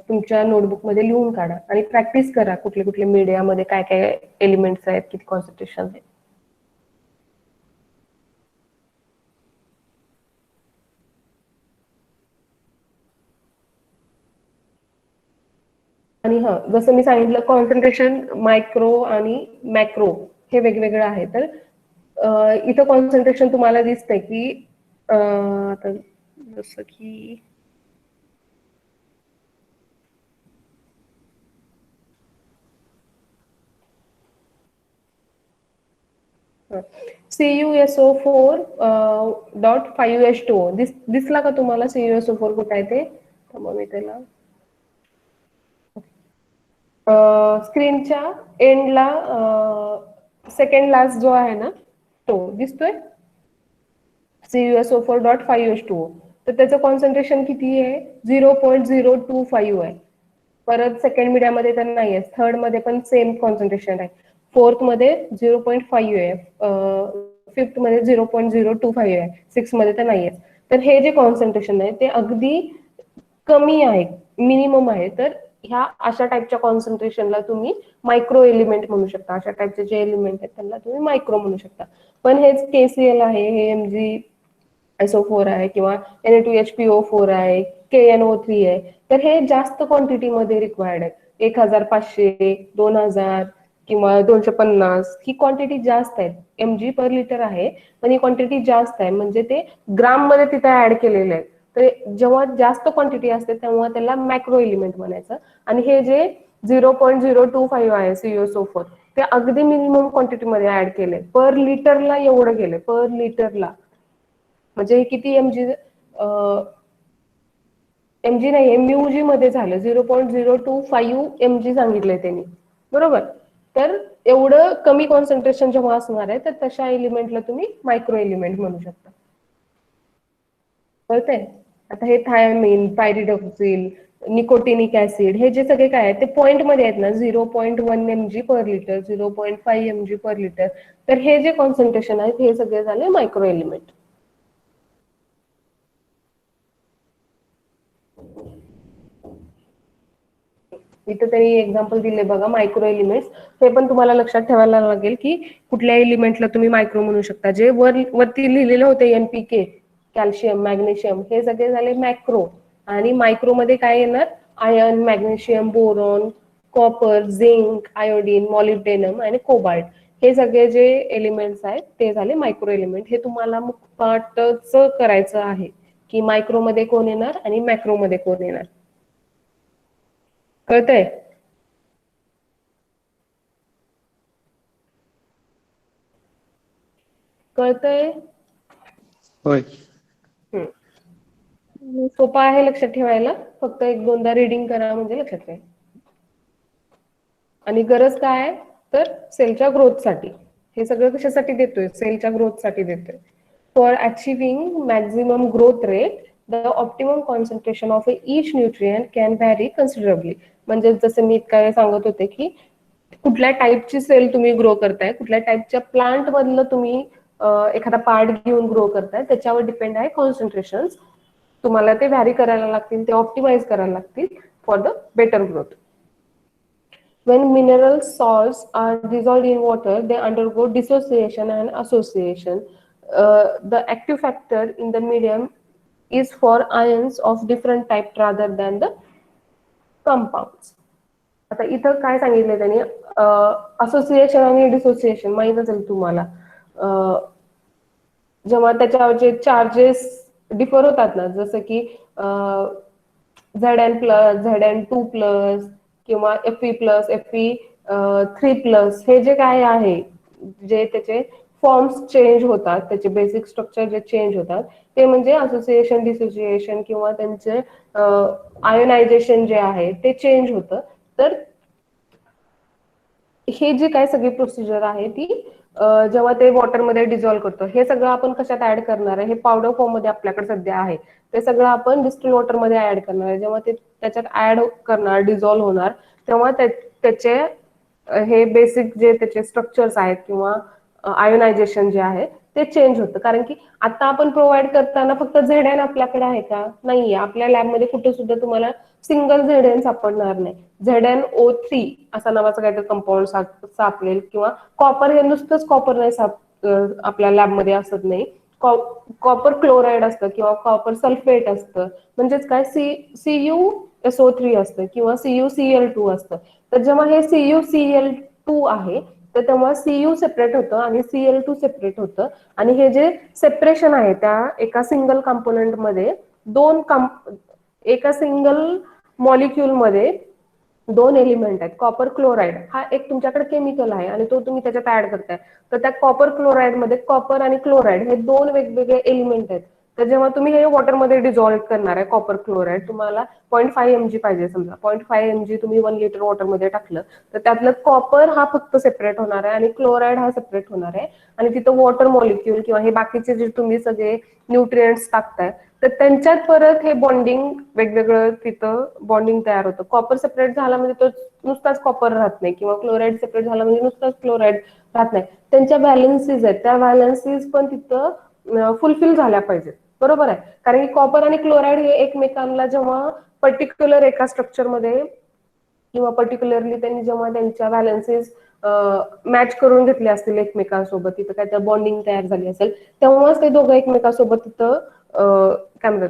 तुमच्या नोटबुकमध्ये लिहून काढा आणि प्रॅक्टिस करा, कुठले कुठले मीडियामध्ये काय काय एलिमेंट्स आहेत, किती कॉन्सन्ट्रेशन आहे. आणि जसं मी सांगितलं, कॉन्सन्ट्रेशन मायक्रो आणि मॅक्रो हे वेगवेगळं आहे. तर इथं कॉन्सन्ट्रेशन तुम्हाला दिसतंय की आता जसं की CuSO4.5H2O दिसला का तुम्हाला? CuSO4 कुठं आहे ते? मग मी त्याला स्क्रीनच्या एंडला सेकंड लास्ट जो आहे ना तो दिसतोय, CuSO4.5H2O. तर त्याचं कॉन्सन्ट्रेशन किती आहे? 0.025 आहे. परत सेकंड मीडियामध्ये तर नाही आहे, थर्ड मध्ये पण सेम कॉन्सन्ट्रेशन आहे, फोर्थ मध्ये 0.5 आहे, फिफ्थ मध्ये 0.025 आहे, सिक्स मध्ये तर नाही आहे. तर हे जे कॉन्सन्ट्रेशन आहे ते अगदी कमी आहे, मिनिमम आहे. तर ह्या अशा टाईपच्या कॉन्सन्ट्रेशनला तुम्ही मायक्रो एलिमेंट म्हणू शकता. अशा टाईपचे जे एलिमेंट आहेत त्यांना तुम्ही मायक्रो म्हणू शकता. पण हेच KCl आहे, हे MgSO4 आहे किंवा Na2HPO4 आहे, KNO3 आहे, तर हे जास्त क्वांटिटीमध्ये रिक्वायर्ड आहे. 1500, 2000 किंवा 250 ही क्वांटिटी जास्त आहे. mg पर लिटर आहे, पण ही क्वांटिटी जास्त आहे, म्हणजे ते ग्राम मध्ये तिथे ऍड केलेले आहे. तर जेव्हा जास्त क्वांटिटी असते तेव्हा त्याला मॅक्रो एलिमेंट म्हणायचं. आणि हे जे 0.025 आहे CuSO4, ते अगदी मिनिमम क्वांटिटीमध्ये ऍड केले, पर लिटरला एवढं गेले, पर लिटरला. म्हणजे किती एमजी नाही, MUG मध्ये झालं, 0.025 mg सांगितलंय त्यांनी, बरोबर. तर एवढं कमी कॉन्सन्ट्रेशन जेव्हा असणार आहे तर तशा एलिमेंटला तुम्ही मायक्रो एलिमेंट म्हणू शकता. कळतंय? आता हे थायमिन, पायरिडॉक्सिल, निकोटिनिक ऍसिड, हे जे सगळे काय आहेत ते पॉईंट मध्ये आहेत ना, 0.1 mg per litre, 0.5 mg per litre. तर हे जे कॉन्सन्ट्रेशन आहेत हे सगळे झाले मायक्रो एलिमेंट. इथं त्यांनी एक्झाम्पल दिले बघा, मायक्रो एलिमेंट्स. हे पण तुम्हाला लक्षात ठेवायला लागेल की कुठल्या एलिमेंटला तुम्ही मायक्रो म्हणू शकता. जे वरती लिहिलेले होते NPK, कॅल्शियम, मॅग्नेशियम, हे सगळे झाले मॅक्रो. आणि मायक्रो मध्ये काय येणार? Iron, magnesium, boron, copper, zinc, iodine, molybdenum आणि कोबाल्ट, हे सगळे जे एलिमेंट्स आहेत ते झाले मायक्रो एलिमेंट. हे तुम्हाला मुखपाठच करायचं आहे की मायक्रो मध्ये कोण येणार आणि मॅक्रो मध्ये कोण येणार. कळतंय? कळतंय? होय. सोपा आहे लक्षात ठेवायला, फक्त 1-2दा रीडिंग करा म्हणजे लक्षात राहील. आणि गरज काय आहे तर सेलच्या ग्रोथसाठी. हे सगळं कशासाठी देतोय? सेलच्या ग्रोथसाठी देतोय. For achieving maximum growth rate the optimum concentration of each nutrient can vary considerably. म्हणजे जसं मी काय सांगत होते की कुठल्या टाईपची सेल तुम्ही ग्रो करताय, कुठल्या टाईपच्या प्लांट मधलं तुम्ही एखादा पार्ट घेऊन ग्रो करताय, त्याच्यावर डिपेंड आहे कॉन्सन्ट्रेशन. तुम्हाला ते व्हॅरी करायला लागतील, ते ऑप्टिमाइज करायला लागतील for the better growth. When mineral salts are dissolved in water, they undergo dissociation and association. The active factor in the medium is for ions of different type rather than the compounds. आता इथं काय सांगितलं त्यांनी, association आणि dissociation माहित असेल तुम्हाला. जेव्हा त्याच्यावरचे चार्जेस डिफर होतात ना, जसं की Zn+, Zn2+, किंवा Fe+, Fe3+, हे जे काय आहे, जे त्याचे फॉर्म्स चेंज होतात, त्याचे बेसिक स्ट्रक्चर जे चेंज होतात, ते म्हणजे असोसिएशन डिसोसिएशन किंवा त्यांचे आयोनायझेशन जे आहे ते चेंज होतं. तर हे जी काय सगळी प्रोसिजर आहे ती जेव्हा ते वॉटरमध्ये डिझॉल्व्ह करतो, हे सगळं आपण कशात ऍड करणार आहे, हे पावडर फॉर्म मध्ये आपल्याकडे सध्या आहे, ते सगळं आपण डिस्टिल वॉटरमध्ये ऍड करणार आहे. जेव्हा ते त्याच्यात ऍड करणार, डिझॉल्व्ह होणार, तेव्हा त्याचे हे बेसिक जे त्याचे स्ट्रक्चर्स आहेत किंवा आयोनायझेशन जे आहे ते चेंज होतं. कारण की आता आपण प्रोव्हाइड करताना फक्त Zn आपल्याकडे आहे का, नाहीये. आपल्या लॅबमध्ये कुठे सुद्धा तुम्हाला सिंगल Zn सापडणार नाही. ZnO3 असा नावाचा काहीतरी कंपाऊंड सापडेल, किंवा कॉपर हे नुसतंच कॉपर नाही आपल्या लॅबमध्ये असत नाही. कॉपर क्लोराईड असतं किंवा कॉपर सल्फेट असतं, म्हणजेच काय CuSO3 असतं किंवा CuCl2 असतं. तर जेव्हा हे CuCl2 आहे तर तेव्हा Cu सेपरेट होतं आणि Cl2 सेपरेट होतं. आणि हे जे सेपरेशन आहे त्या एका सिंगल कंपोनंट मध्ये एका सिंगल मॉलिक्यूल मध्ये दोन एलिमेंट आहेत. कॉपर क्लोराईड हा एक तुमच्याकडे केमिकल आहे आणि तो तुम्ही त्याच्यात ऍड करताय, तर त्या कॉपर क्लोराईड मध्ये कॉपर आणि क्लोराईड हे दोन वेगवेगळे एलिमेंट आहेत. तर जेव्हा तुम्ही हे वॉटरमध्ये डिझॉल्व्ह करणार आहे कॉपर क्लोराईड, तुम्हाला 0.5 mg पाहिजे, समजा 0.5 mg तुम्ही 1 लिटर वॉटरमध्ये टाकलं, तर त्यातलं कॉपर हा फक्त सेपरेट होणार आहे आणि क्लोराईड हा सेपरेट होणार आहे. आणि तिथं वॉटर मॉलिक्यूल किंवा हे बाकीचे जे तुम्ही सगळे न्यूट्रिएंट्स टाकताय, तर त्यांच्यात परत हे बॉन्डिंग वेगवेगळं तिथं बॉन्डिंग तयार होतं. कॉपर सेपरेट झाला म्हणजे तो नुसताच कॉपर राहत नाही, किंवा क्लोराईड सेपरेट झाला म्हणजे नुसताच क्लोराईड राहत नाही. त्यांच्या व्हॅलन्सीज आहेत, त्या व्हॅलन्सीज पण तिथं फुलफिल झाल्या पाहिजेत. बरोबर आहे, कारण की कॉपर आणि क्लोराईड हे एकमेकांना जेव्हा पर्टिक्युलर एका स्ट्रक्चरमध्ये किंवा पर्टिक्युलरली त्यांनी जेव्हा त्यांच्या व्हॅलन्सीज मॅच करून घेतले असतील एकमेकांसोबत, तिथं काय तर बॉन्डिंग तयार झाली असेल, तेव्हाच ते दोघं एकमेकांसोबत तिथं काय म्हणतात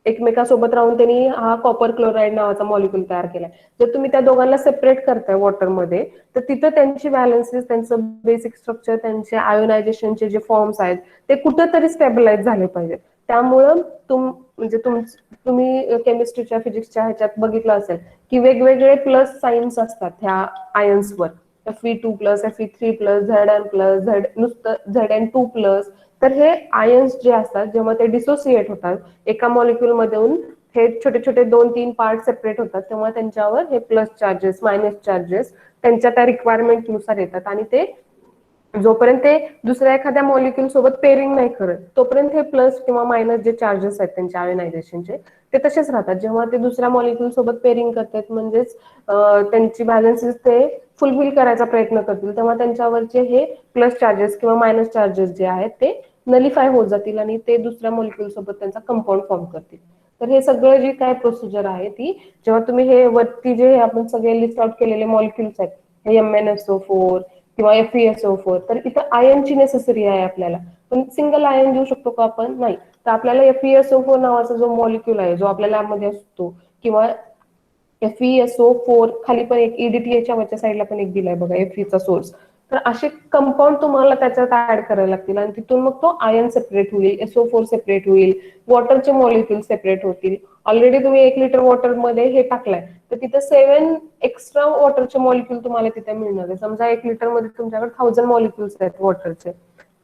एकमेकांसोबत राहून त्यांनी हा कॉपर क्लोराईड नावाचा मॉलिक्यूल तयार केलाय. जर तुम्ही त्या दोघांना सेपरेट करताय वॉटरमध्ये, तर तिथं त्यांची व्हॅलन्सीज, त्यांचं बेसिक स्ट्रक्चर, त्यांचे आयोनायझेशनचे जे फॉर्म्स आहेत ते कुठंतरी स्टेबलाइज झाले पाहिजेत. त्यामुळं तुम्ही केमिस्ट्रीच्या फिजिक्सच्या ह्याच्यात बघितलं असेल की वेगवेगळे प्लस साईन्स असतात ह्या आयन्सवर, Fe2+, Fe3+, Zn+, नुसतं Zn2+. तर हे आयन्स जे असतात जेव्हा ते डिसोसिएट होतात एका मॉलिक्यूल मधून, हे छोटे छोटे 2-3 पार्ट सेपरेट होतात, तेव्हा त्यांच्यावर हे प्लस चार्जेस, मायनस चार्जेस त्यांच्या त्या रिक्वायरमेंट नुसार येतात. आणि ते जोपर्यंत ते दुसऱ्या एखाद्या मॉलिक्यूल सोबत पेरिंग नाही करत, तोपर्यंत हे प्लस किंवा मायनस जे चार्जेस आहेत त्यांच्या आयोनायझेशनचे ते तसेच राहतात. जेव्हा ते दुसऱ्या मॉलिक्यूल सोबत पेरिंग करतात, म्हणजेच त्यांची बॅलन्सेस ते फुलफिल करायचा प्रयत्न करतील, तेव्हा त्यांच्यावरचे हे प्लस चार्जेस किंवा मायनस चार्जेस जे आहेत ते नलिफाय होत जातील आणि ते दुसऱ्या मॉलिक्यूल सोबत त्यांचा कंपाऊंड फॉर्म करतील. तर हे सगळं जी काय प्रोसिजर आहे ती, जेव्हा तुम्ही हे वरती जे आपण सगळे लिस्ट आउट केलेले मॉलिक्यूल्स आहेत, हे MnSO4 किंवा FeSO4, तर इथं आयनची नेसेसरी आहे आपल्याला. पण सिंगल आयन देऊ शकतो का आपण, नाही. तर आपल्याला FeSO4 नावाचा जो मॉलिक्यूल आहे जो आपल्या लॅबमध्ये असतो, किंवा FeSO4 खाली पण एक EDTA वरच्या साईडला पण एक दिलाय बघा Fe चा सोर्स, तर असे कंपाऊंड तुम्हाला त्याच्यात ऍड करायला लागतील आणि तिथून मग तो आयन सेपरेट होईल, SO4 सेपरेट होईल, वॉटरचे मॉलिक्यूल सेपरेट होतील. ऑलरेडी तुम्ही 1 लिटर वॉटर मध्ये हे टाकलाय, तर तिथे 7 एक्स्ट्रा वॉटरचे मॉलिक्यूल तुम्हाला तिथे मिळणार आहे. समजा 1 लिटर मध्ये तुमच्याकडे 1000 मॉलिक्यूल्स आहेत वॉटरचे,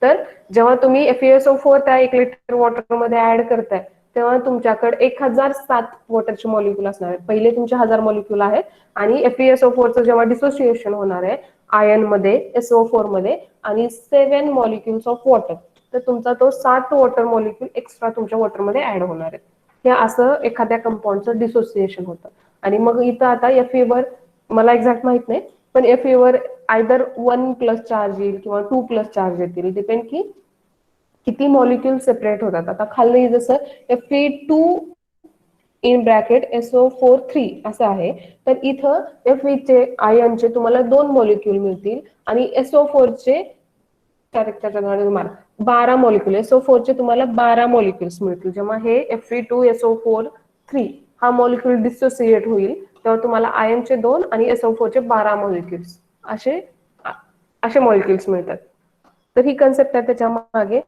तर जेव्हा तुम्ही FeSO4 त्या 1 लिटर वॉटर मध्ये ऍड करताय, तेव्हा तुमच्याकडे 1007 वॉटरचे मॉलिक्यूल असणार आहेत. पहिले तुमचे 1000 मॉलिक्यूल आहेत आणि FeSO4 चं जेव्हा डिसोसिएशन होणार आहे आयन मध्ये, SO4 मध्ये, आणि 7 मॉलिक्युल्स ऑफ वॉटर, तर तुमचा तो 7 वॉटर मॉलिक्यूल एक्स्ट्रा तुमच्या वॉटरमध्ये ऍड होणार आहे. हे असं एखाद्या कंपाऊंडचं डिसोसिएशन होतं. आणि मग इथं आता Fe वर मला एक्झॅक्ट माहित नाही, पण Fe वर आयदर 1+ चार्ज येईल किंवा 2+ चार्ज येतील, डिपेंड की किती मॉलिक्यूल सेपरेट होतात. आता खाली जसं Fe2 इन ब्रॅकेट SO4 3 असं आहे, तर इथं Fe चे आयनचे तुम्हाला 2 मॉलिक्यूल मिळतील आणि SO4 चे चार मार्क 12 मॉलिक्युल SO4 चे तुम्हाला 12 मॉलिक्युल्स मिळतील. जेव्हा हे Fe2SO4 3 हा मॉलिक्युल डिसोसिएट होईल तेव्हा तुम्हाला आयनचे 2 आणि SO4 चे 12 मॉलिक्युल्स असे असे मॉलिक्युल्स मिळतात. तर ही कन्सेप्ट आहे त्याच्या मागे.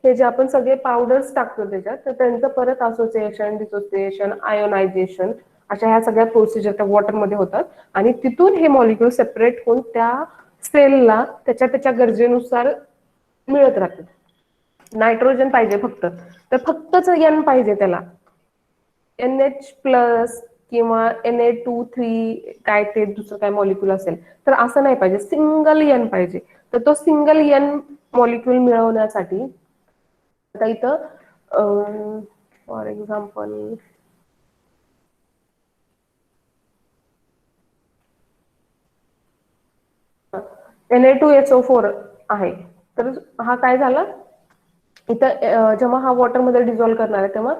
हे जे आपण सगळे पावडर्स टाकतो त्याच्यात तर त्यांचं परत असोसिएशन डिसोसिएशन आयोनायझेशन अशा ह्या सगळ्या प्रोसिजर त्या वॉटरमध्ये होतात आणि तिथून हे मॉलिक्युल सेपरेट होऊन त्या सेलला त्याच्या त्याच्या गरजेनुसार मिळत राहतात. नायट्रोजन पाहिजे फक्त तर फक्तच N पाहिजे त्याला NH+ किंवा Na2 3 काय ते दुसरं काय मॉलिक्युल असेल तर असं नाही पाहिजे सिंगल N पाहिजे. तर तो सिंगल N मॉलिक्युल मिळवण्यासाठी आता इथं फॉर एक्झाम्पल Na2SO4 आहे तर हा काय झाला इथं जेव्हा हा वॉटरमध्ये डिझॉल्व्ह करणार आहे तेव्हा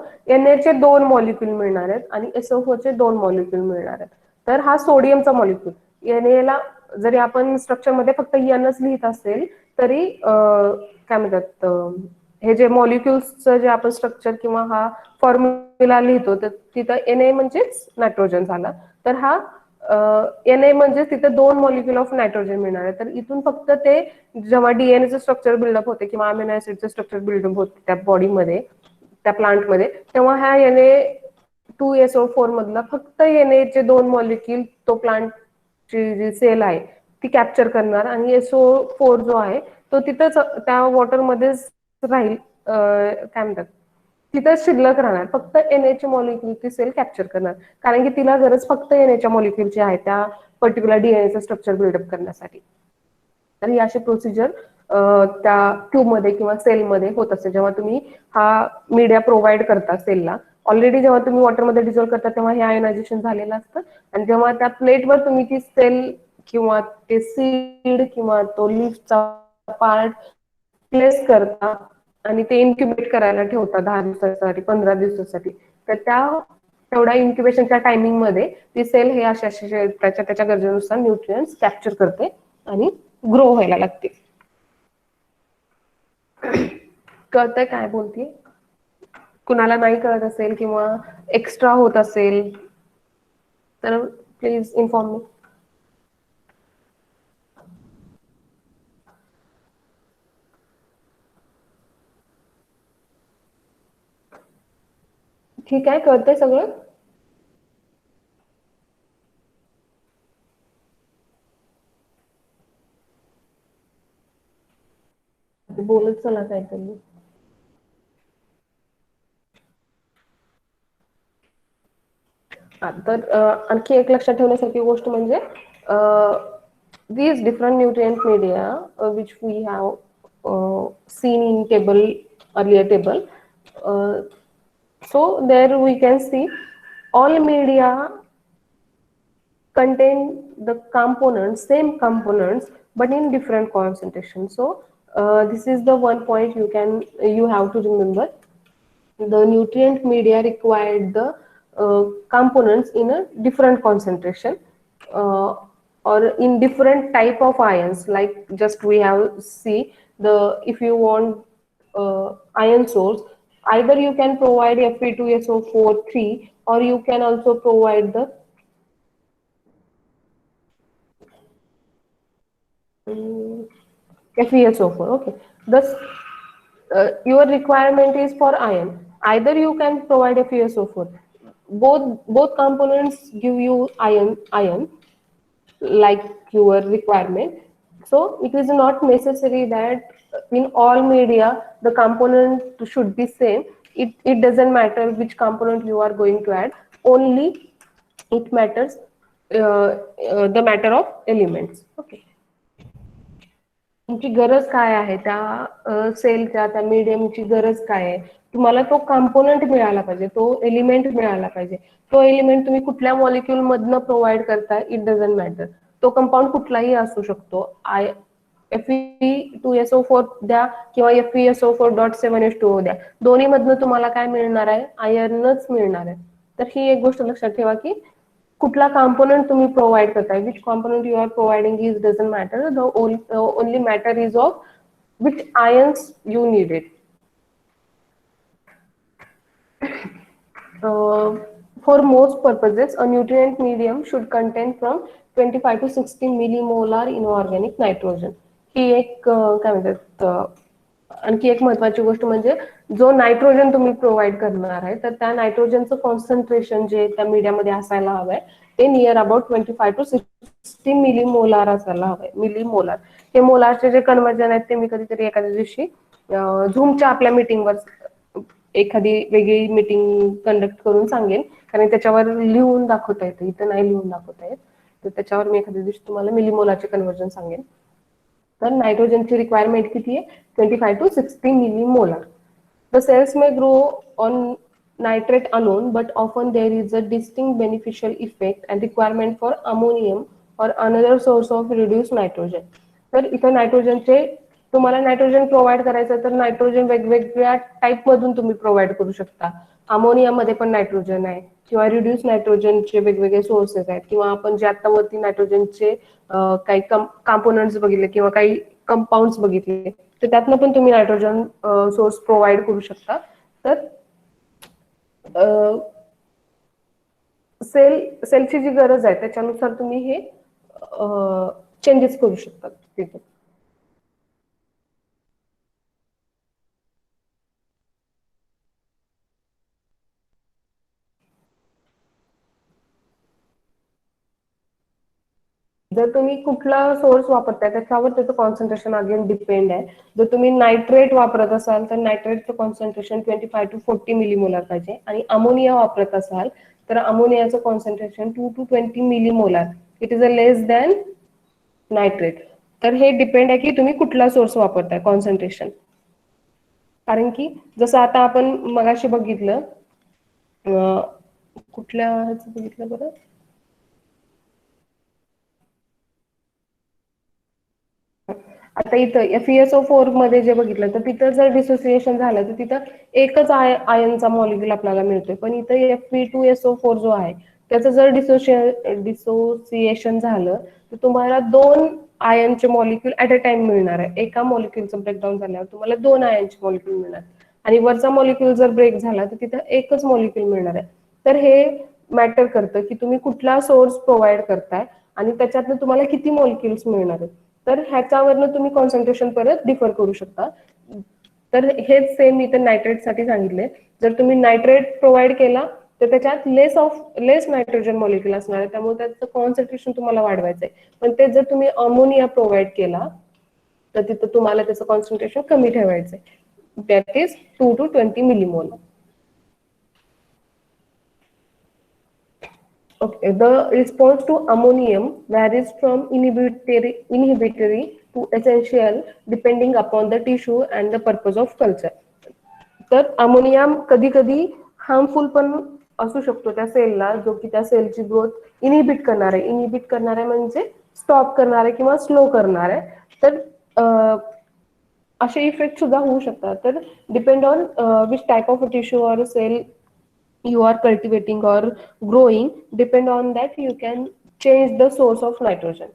Na चे 2 मॉलिक्युल मिळणार आहेत आणि SO4 चे 2 मॉलिक्युल मिळणार आहेत. तर हा सोडियमचा मॉलिक्युल Na ला जरी आपण स्ट्रक्चरमध्ये फक्त Nच लिहित असेल तरी काय म्हणतात हे जे मॉलिक्युल्सचं जे आपण स्ट्रक्चर किंवा हा फॉर्म्युला लिहितो तर तिथं Na म्हणजेच नायट्रोजन झाला. तर हा Na म्हणजे तिथे 2 मॉलिक्युल ऑफ नायट्रोजन मिळणार आहे. तर इथून फक्त ते जेव्हा डीएनएचं स्ट्रक्चर बिल्डअप होते किंवा अमिनो ऍसिडचं स्ट्रक्चर बिल्डअप होते त्या बॉडीमध्ये त्या प्लांटमध्ये तेव्हा ह्या Na2SO4 मधला फक्त Na चे 2 मॉलिक्युल तो प्लांटची जी सेल आहे ती कॅप्चर करणार आणि SO4 जो आहे तो तिथंच त्या वॉटरमध्येच राहील काय म्हणतात तिथंच शिल्लक राहणार फक्त Na चे मॉलिक्युल ती सेल कॅप्चर करणार कारण की तिला गरज फक्त Na च्या मॉलिक्युलची आहे त्या पर्टिक्युलर डीएनएचं स्ट्रक्चर बिल्डअप करण्यासाठी. तर ही अशी प्रोसिजर त्या ट्यूबमध्ये किंवा सेलमध्ये होत असते जेव्हा तुम्ही हा मीडिया प्रोव्हाइड करता सेलला. ऑलरेडी जेव्हा तुम्ही वॉटरमध्ये डिझॉल्व्ह करता तेव्हा हे आयोनायझेशन झालेलं असतं आणि जेव्हा त्या प्लेटवर तुम्ही ती सेल किंवा ते सीड किंवा तो लीफचा पार्ट प्लेस करता आणि ते इन्क्युबेट करायला ठेवता 10 दिवसासाठी 15 दिवसासाठी तर त्या तेवढ्या इन्क्युबेशनच्या टायमिंग मध्ये ती सेल हे अशा त्याच्या त्याच्या गरजेनुसार न्यूट्रिएंट्स कॅप्चर करते आणि ग्रो व्हायला लागते. कळतंय काय बोलते कुणाला नाही कळत असेल किंवा एक्स्ट्रा होत असेल तर प्लीज इन्फॉर्म मी. ठीक आहे कळतंय सगळं. बोलत चला काहीतरी. तर आणखी एक लक्षात ठेवण्यासारखी गोष्ट म्हणजे these different nutrient media which we have seen in table earlier table so there we can see all media contain the components same components but in different concentration. So this is the one point you have to remember. The nutrient media required the components in a different concentration uh, or in different type of ions like just we have see the if you want ion source either you can provide Fe2SO4 3 or you can also provide the FeSO4. Okay, thus your requirement is for ion either you can provide FeSO4 both components give you ion like your requirement. So it is not necessary that in all media the component should be same. It doesn't matter which component you are going to add only it matters the matter of elements. Okay, तुमची गरज काय आहे त्या सेलच्या त्या मीडियमची गरज काय आहे तुम्हाला तो कंपोनंट मिळाला पाहिजे तो एलिमेंट मिळाला पाहिजे. तो एलिमेंट तुम्ही कुठल्या मॉलिक्युल मधनं प्रोव्हाइड करताय इट डझंट मॅटर. तो कंपाऊंड कुठलाही असू शकतो. Fe2SO4 द्या किंवा FeSO4.7H2O द्या दोन्ही मधनं तुम्हाला काय मिळणार आहे आयर्नच मिळणार आहे. तर ही एक गोष्ट लक्षात ठेवा की कुठला कंपोनंट तुम्ही प्रोव्हाइड करताय which component you are providing is doesn't matter the only matter is of which ions you needed. Uh, for most purposes, a nutrient medium should contain from 25 to 60 millimolar inorganic nitrogen. ही एक काय म्हणतात आणखी एक महत्वाची गोष्ट म्हणजे जो nitrogen तुम्ही प्रोव्हाइड करणार आहे तर त्या नायट्रोजनचं कॉन्सन्ट्रेशन जे त्या मीडियामध्ये असायला हवंय ते नियर अबाउट 25 टू 60 मिलीमोलार असायला हवंय. मिलीमोलार हे मोलारचे जे कन्वर्जन आहेत ते मी कधीतरी एखाद्या दिवशी झूमच्या आपल्या मीटिंगवर एखादी वेगळी मीटिंग कंडक्ट करून सांगेन कारण त्याच्यावर लिहून दाखवता येतं इथं नाही लिहून दाखवता येत तर त्याच्यावर मी एखाद्या दिवशी तुम्हाला मिलीमोलारचे कन्वर्जन सांगेन. तर नायट्रोजनची रिक्वायरमेंट किती आहे 25 to 60 millimolar. The cells may grow on nitrate alone, but often there is a distinct beneficial effect and requirement for ammonium or another source of reduced nitrogen. तर इथं नायट्रोजनचे तुम्हाला नायट्रोजन प्रोव्हाइड करायचं तर नायट्रोजन वेगवेगळ्या type मधून तुम्ही provide करू शकता. अमोनियामध्ये पण नायट्रोजन आहे किंवा रिड्यूस नायट्रोजनचे वेगवेगळे सोर्सेस आहेत किंवा आपण जे आता वरती नायट्रोजनचे काही कंपोनंट्स बघितले किंवा काही कंपाऊंड्स बघितले तर त्यातनं पण तुम्ही नायट्रोजन सोर्स प्रोव्हाइड करू शकता. तर सेलची जी गरज आहे त्याच्यानुसार तुम्ही हे चेंजेस करू शकता तिथे. जर तुम्ही कुठला सोर्स वापरताय त्याच्यावर त्याचं कॉन्सन्ट्रेशन अगेन डिपेंड आहे. जर तुम्ही नायट्रेट वापरत असाल तर नायट्रेटचं कॉन्सन्ट्रेशन 25 टू 40 मिलीमोलार पाहिजे आणि अमोनिया वापरत असाल तर अमोनियाचं concentration 2 to 20 millimolar. It is a less than nitrate. तर हे डिपेंड आहे की तुम्ही कुठला सोर्स वापरताय कॉन्सन्ट्रेशन. कारण की जसं आता आपण मगाशी बघितलं कुठल्या ह्याचं बघितलं बरं आता इथं FeSO4 मध्ये जे बघितलं तर तिथं जर डिसोसिएशन झालं तर तिथं एकच आयनचा मॉलिक्यूल आपल्याला मिळतोय पण इथं Fe2SO4 जो आहे त्याचं जर डिसोसिएशन झालं तर तुम्हाला दोन आयनचे मॉलिक्यूल ऍट अ टाइम मिळणार आहे. एका मॉलिक्यूलचं ब्रेकडाऊन झाल्यावर तुम्हाला दोन आयनचे मॉलिक्यूल मिळणार आणि वरचा मॉलिक्यूल जर ब्रेक झाला तर तिथं एकच मॉलिक्यूल मिळणार आहे. तर हे मॅटर करतं की तुम्ही कुठला सोर्स प्रोव्हाइड करताय आणि त्याच्यातनं तुम्हाला किती मॉलिक्युल्स मिळणार आहेत. तर ह्याच्यावरनं तुम्ही कॉन्सन्ट्रेशन परत डिफर करू शकता. तर हेच सेम मी इथं नायट्रेटसाठी सांगितले. जर तुम्ही नायट्रेट प्रोव्हाइड केला तर त्याच्यात लेस नायट्रोजन मॉलिक्युल असणार आहे त्यामुळे त्याचं कॉन्सन्ट्रेशन तुम्हाला वाढवायचं आहे. पण ते जर तुम्ही अमोनिया प्रोव्हाइड केला तर तिथं तुम्हाला त्याचं कॉन्सन्ट्रेशन कमी ठेवायचं आहे. That is 2 to 20 millimole. Okay, the response to ammonium varies from inhibitory to essential depending upon the tissue and the purpose of culture. तर अमोनिया कधी कधी हार्मफुल पण असू शकतो त्या सेलला जो की त्या सेलची ग्रोथ इनिबिट करणार आहे. इनिबिट करणार आहे म्हणजे स्टॉप करणार आहे किंवा स्लो करणार आहे. तर असे इफेक्ट सुद्धा होऊ शकतात. तर depend on which type of tissue or cell you are cultivating or growing, depend on that you can change the source of nitrogen.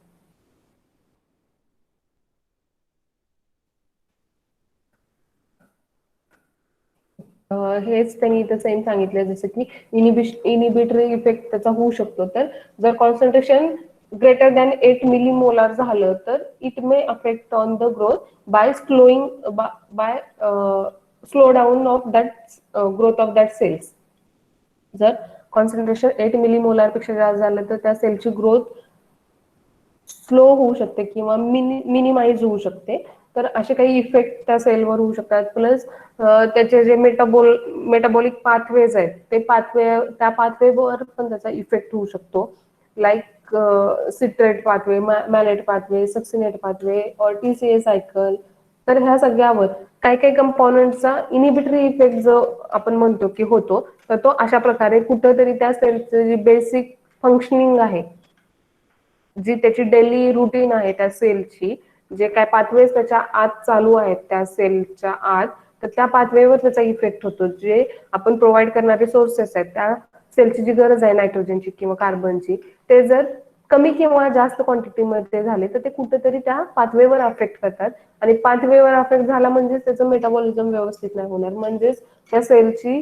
हेच त्यांनी इथं सेम सांगितलं जसं की इनिबिटरी इफेक्ट त्याचा होऊ शकतो. तर जर कॉन्सन्ट्रेशन ग्रेटर दॅन 8 मिलीमोलार झालं तर it may affect on the growth by slow down of that growth of that cells. जर कॉन्सन्ट्रेशन 8 मिलीमोलार पेक्षा जास्त झालं तर त्या सेलची ग्रोथ स्लो होऊ शकते किंवा मिनिमाइज होऊ शकते. तर असे काही इफेक्ट त्या सेलवर होऊ शकतात. प्लस त्याचे जे मेटाबॉलिक पाथवेज आहेत ते त्या पाथवेवर पण त्याचा इफेक्ट होऊ शकतो. Like citrate pathway, malate pathway, succinate pathway और TCA सायकल. तर ह्या सगळ्यावर काही काही कंपोनंटचा इनिबिटरी इफेक्ट जो आपण म्हणतो की होतो तर तो अशा प्रकारे कुठंतरी त्या सेलची जी बेसिक फंक्शनिंग आहे जी त्याची डेली रुटीन आहे त्या सेलची जे काय पाथवेज त्याच्या आत चालू आहेत त्या सेलच्या आत तर त्या पाथवेवर त्याचा इफेक्ट होतो. जे आपण प्रोव्हाइड करणारे सोर्सेस आहेत त्या सेलची जी गरज आहे नायट्रोजनची किंवा कार्बनची ते जर कमी किंवा जास्त क्वांटिटीमध्ये झाले तर ते कुठेतरी त्या पाथवेवर अफेक्ट करतात आणि पाथवेवर अफेक्ट झाला म्हणजे त्याचं मेटाबॉलिझम व्यवस्थित नाही होणार, म्हणजेच त्या सेलची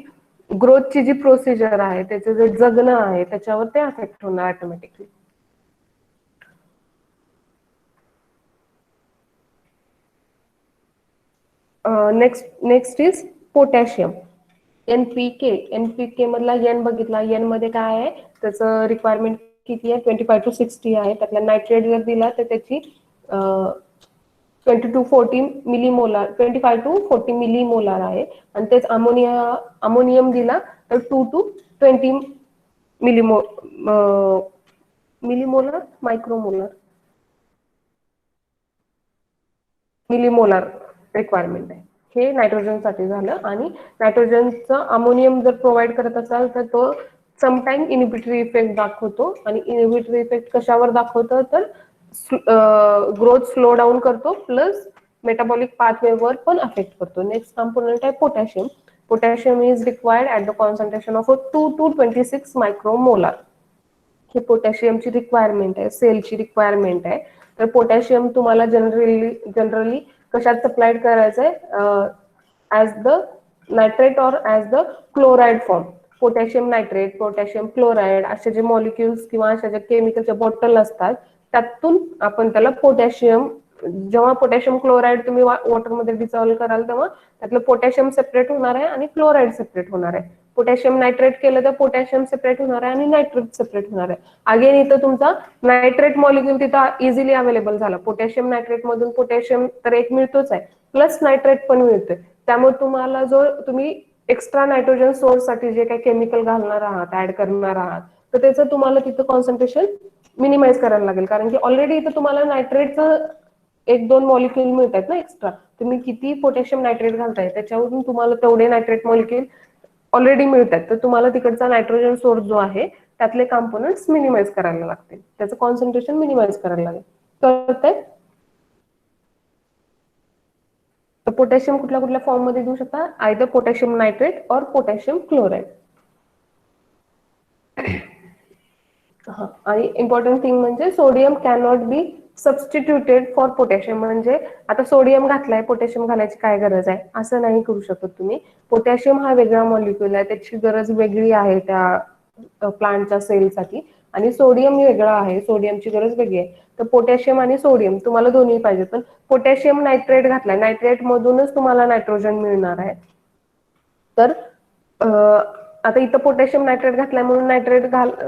ग्रोथची जी प्रोसिजर आहे, त्याचं जे जगणं आहे त्याच्यावर ते अफेक्ट होणार automatically. Next is potassium. NPK मधला एन बघितला, एन मध्ये काय आहे त्याचं रिक्वायरमेंट किती आहे 25 to 60 आहे. त्यातला नायट्रेट जर दिला तर त्याची 25 to 40 मिलीमोलार आहे आणि तेच अमोनियम दिला तर 2 to 20 मिलीमोलार मिलीमोलार रिक्वायरमेंट आहे. हे नायट्रोजनसाठी झालं. आणि नायट्रोजनचं अमोनियम जर प्रोव्हाइड करत असाल तर तो समटाईम इनिबिटरी इफेक्ट दाखवतो. आणि इनिबिटरी इफेक्ट कशावर दाखवतो तर ग्रोथ स्लो डाऊन करतो प्लस मेटाबॉलिक पाथवेवर पण अफेक्ट करतो. नेक्स्ट कंपोनेंट आहे potassium. Potassium is required at the concentration of 2 to 26 मायक्रोमोलार. हे पोटॅशियमची रिक्वायरमेंट आहे, सेलची रिक्वायरमेंट आहे. तर पोटॅशियम तुम्हाला जनरली कशात सप्लाइड करायचं आहे ॲज द नायट्रेट और as the chloride form. Potassium nitrate, potassium chloride असे जे मॉलिक्युल्स किंवा अशा ज्या केमिकलच्या बॉटल असतात त्यातून आपण त्याला पोटॅशियम, जेव्हा पोटॅशियम क्लोराइड तुम्ही वॉटरमध्ये डिसॉल्व्ह कराल तेव्हा त्यातलं पोटॅशियम सेपरेट होणार आहे आणि क्लोराइड सेपरेट होणार आहे. पोटॅशियम नायट्रेट केलं तर पोटॅशियम सेपरेट होणार आहे आणि नायट्रेट सेपरेट होणार आहे. अगेन इथं तुमचा नायट्रेट मॉलिक्युल तिथं इझिली अवेलेबल झाला. पोटॅशियम नायट्रेट मधून पोटॅशियम तर एक मिळतोच आहे, प्लस नायट्रेट पण मिळतोय. त्यामुळे तुम्हाला जो तुम्ही एक्स्ट्रा नायट्रोजन सोर्स साठी जे काही केमिकल घालणार आहात, ऍड करणार आहात, तर त्याचं तुम्हाला तिथं कॉन्सन्ट्रेशन मिनिमाइज करायला लागेल. कारण की ऑलरेडी इथं तुम्हाला नायट्रेटचं 1-2 मॉलिक्युल मिळतात ना एक्स्ट्रा. तुम्ही किती पोटॅशियम नायट्रेट घालताय त्याच्यावरून तुम्हाला तेवढे नायट्रेट मॉलिक्युल ऑलरेडी मिळतात. तर तुम्हाला तिकडचा नायट्रोजन सोर्स जो आहे त्यातले कॉम्पोनंट्स मिनिमाइज करायला लागतील, त्याचं कॉन्सन्ट्रेशन मिनिमाइज करायला लागेल. कळतंय? तर पोटॅशियम कुठल्या कुठल्या फॉर्म मध्ये देऊ शकता, आयदर पोटॅशियम नायट्रेट और पोटॅशियम क्लोराइड. आणि इम्पॉर्टंट थिंग म्हणजे sodium cannot be substituted for potassium. म्हणजे आता सोडियम घातलाय, पोटॅशियम घालायची काय गरज आहे असं नाही करू शकत तुम्ही. पोटॅशियम हा वेगळा मॉलिक्युल आहे, त्याची गरज वेगळी आहे त्या प्लांटच्या सेलसाठी. आणि सोडियम वेगळा आहे, सोडियमची गरज वेगळी आहे. तर पोटॅशियम आणि सोडियम तुम्हाला दोन्ही पाहिजे. पण पोटॅशियम नायट्रेट घातलाय, नायट्रेट मधूनच तुम्हाला नायट्रोजन मिळणार आहे. तर आता इथं पोटॅशियम नायट्रेट घातलाय म्हणून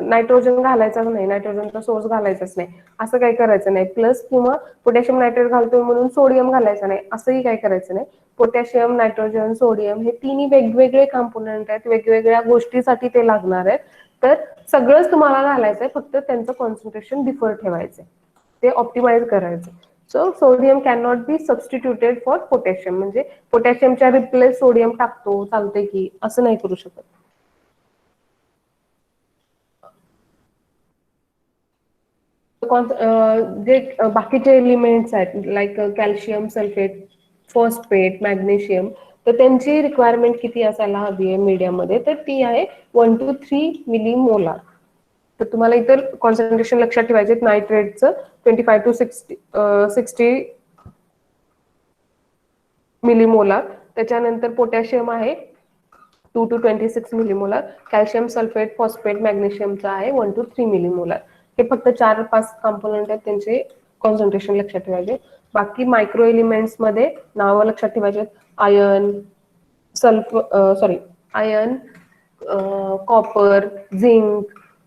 नायट्रोजन घालायचाच नाही, नायट्रोजनचा सोर्स घालायचाच नाही असं काही करायचं नाही. प्लस किंवा पोटॅशियम नायट्रेट घालतोय म्हणून सोडियम घालायचं नाही असंही काही करायचं नाही. पोटॅशियम, नायट्रोजन, सोडियम हे तिन्ही वेगवेगळे कंपोनंट आहेत, वेगवेगळ्या गोष्टीसाठी ते लागणार आहेत. तर सगळंच तुम्हाला घालायचंय, फक्त त्यांचं कॉन्सन्ट्रेशन डिफर ठेवायचंय, ते ऑप्टिमाइज करायचं. So sodium can not be substituted for potassium. म्हणजे पोटॅशियमच्या रिप्लेस सोडियम टाकतो चालतंय की असं नाही करू शकत. जे बाकीचे एलिमेंट्स आहेत like calcium sulphate, phosphate, magnesium, तर त्यांची रिक्वायरमेंट किती असायला हवी आहे मीडियममध्ये, तर ती आहे 1 to 3 मिलीमोलार. तर तुम्हाला इतर कॉन्सन्ट्रेशन लक्षात ठेवायचे. नायट्रेटचं 25 to 60 मिलीमोलार. त्याच्यानंतर पोटॅशियम आहे 2 to 26 millimolar. Calcium sulphate, phosphate, मॅग्नेशियमचा आहे 1 to 3 मिलीमोलार. हे फक्त 4-5 कंपोनंट आहेत, त्यांचे कॉन्सन्ट्रेशन लक्षात ठेवायचे. बाकी मायक्रो एलिमेंट्स मध्ये नावं लक्षात ठेवायचे. Iron, iron, copper, zinc,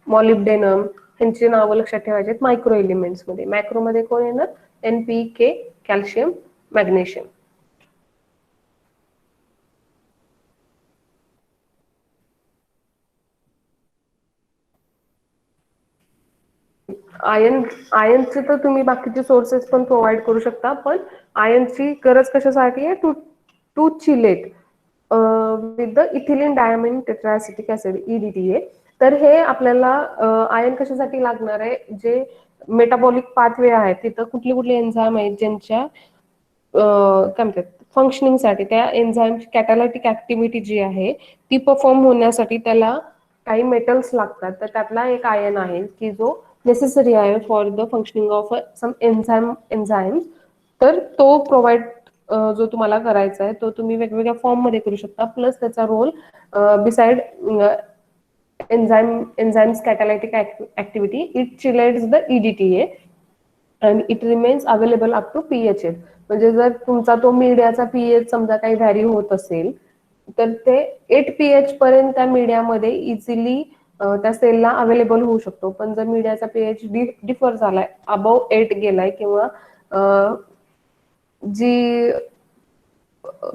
molybdenum ह्यांची नावं लक्षात ठेवायचे मायक्रो एलिमेंट्स मध्ये. मॅक्रो मध्ये कोण येणार, NPK, कॅल्शियम, मॅग्नेशियम. आयर्नचे तर तुम्ही बाकीचे सोर्सेस पण प्रोव्हाइड करू शकता, पण आयर्नची गरज कशासाठी आहे, to chelate with the ethylene diamine tetraacetic acid EDTA. तर हे आपल्याला आयर्न कशासाठी लागणार आहे, जे मेटाबॉलिक पाथवे आहे तिथं कुठली कुठली एन्झाईम आहेत ज्यांच्या काय म्हणतात फंक्शनिंगसाठी, त्या एन्झाईमची कॅटालायटिक ऍक्टिव्हिटी जी आहे ती परफॉर्म होण्यासाठी त्याला काही मेटल्स लागतात. तर त्यातला एक आयर्न आहे की जो नेसेसरी आहे for the functioning of some enzymes. तर तो प्रोव्हाइड जो तुम्हाला करायचा आहे तो तुम्ही वेगवेगळ्या फॉर्म मध्ये करू शकता. प्लस त्याचा role beside enzymes catalytic activity, it chelates the EDTA and it remains available up to pH 8. म्हणजे जर तुमचा तो मीडियाचा पीएच समजा काही व्हॅरी होत असेल तर ते 8 pH पर्यंत त्या मीडियामध्ये इझिली त्या सेलला अवेलेबल होऊ शकतो. पण जर मीडियाचा पीएच डिफर झालाय, अबव 8 गेलाय किंवा जी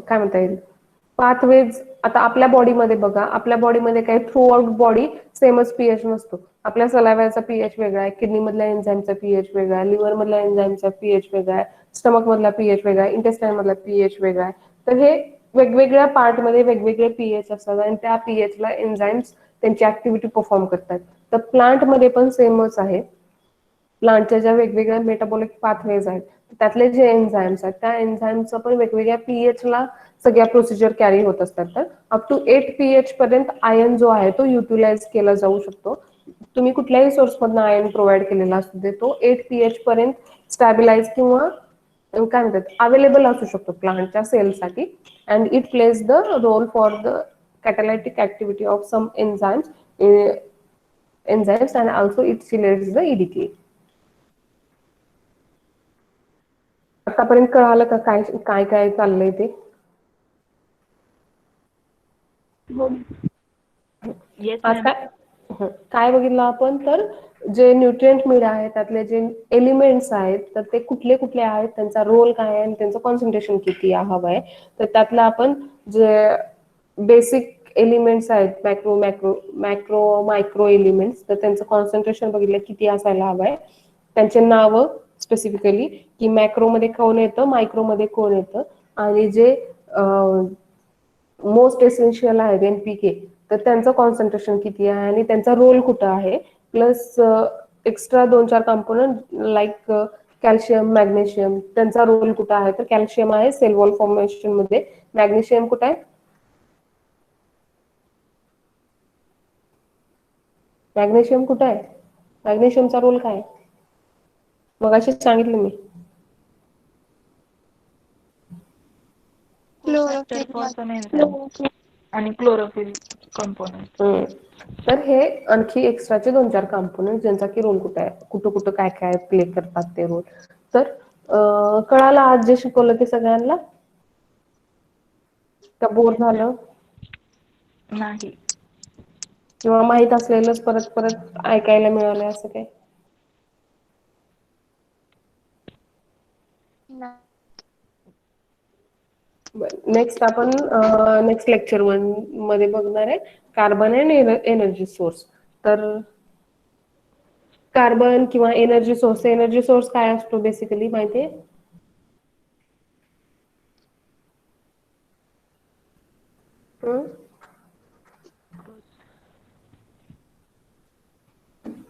काय म्हणता येईल पाथवेज, आता आपल्या बॉडीमध्ये बघा, आपल्या बॉडीमध्ये काही थ्रू आउट बॉडी सेमच पीएच नसतो. आपल्या सलाव्याचा पीएच वेगळा आहे, किडनी मधल्या एन्झाईमचा पीएच वेगळा आहे, लिव्हर मधल्या एन्झाईमचा पीएच वेगळा आहे, स्टमक मधला पीएच वेगळा आहे, इंटेस्टाईन मधला पीएच वेगळा आहे. तर हे वेगवेगळ्या पार्टमध्ये वेगवेगळे पीएच असतात आणि त्या पीएचला एन्झाईम्स त्यांची ऍक्टिव्हिटी परफॉर्म करतात. तर प्लांटमध्ये पण सेमच आहे. प्लांटच्या ज्या वेगवेगळ्या मेटाबॉलिक पाथवेज आहेत त्यातले जे एन्झाईम्स आहेत त्या एन्झाईमचं पण वेगवेगळ्या पीएचला सगळ्या प्रोसिजर कॅरी होत असतात. तर अप टू 8 pH पर्यंत आयन जो आहे तो युटिलाइज केला जाऊ शकतो. तुम्ही कुठल्याही सोर्स मधून आयन प्रोव्हाइड केलेला असतो ते तो 8 pH पर्यंत स्टॅबिलाइज किंवा काय म्हणतात अवेलेबल असू शकतो प्लांटच्या सेलसाठी. And it plays the role for the catalytic activity of some enzymes and also it stimulates the EDTA. आतापर्यंत कळालं का काय काय काय चाललंय ते? येस आज मॅम. काय बघितलं आपण तर जे न्यूट्रिएंट मीडिया आहे त्यातले जे एलिमेंट्स आहेत तर ते कुठले कुठले आहेत, त्यांचा रोल काय आहे आणि त्यांचं कॉन्सन्ट्रेशन किती हवं आहे. तर त्यातलं आपण जे बेसिक एलिमेंट्स आहेत मायक्रो एलिमेंट्स तर त्यांचं कॉन्सन्ट्रेशन बघितलं किती असायला हवं आहे. त्यांचे नाव स्पेसिफिकली की मॅक्रोमध्ये कोण येतं, मायक्रोमध्ये कोण येतं आणि जे मोस्ट एसेन्शियल आहेत एनपीके तर त्यांचं कॉन्सन्ट्रेशन किती आहे आणि त्यांचा रोल कुठं आहे. Plus extra 2-4 component like calcium, magnesium त्यांचा रोल कुठं आहे. तर कॅल्शियम आहे सेल वॉल फॉर्मेशन मध्ये, मॅग्नेशियम कुठं आहे, मॅग्नेशियम कुठं आहे, मॅग्नेशियमचा रोल काय आहे मग अशीच सांगितलं मी. कोफॅक्टर फॉर सम एन्झाईम आणि क्लोरोफिल कंपोनंट. तर हे आणखी एक्स्ट्राचे 2-4 कंपोनंट ज्यांचा की रोल कुठं आहे, कुठं कुठं काय काय प्ले करतात ते रोल. तर कळालं आज जे शिकवलं ते सगळ्यांना का बोर झालं नाही. किंवा माहित असलेलंच परत परत ऐकायला मिळालं असं काय? नेक्स्ट आपण नेक्स्ट लेक्चर मध्ये बघणार आहे कार्बन अँड एनर्जी सोर्स. तर कार्बन किंवा एनर्जी सोर्स काय असतो बेसिकली माहितीये?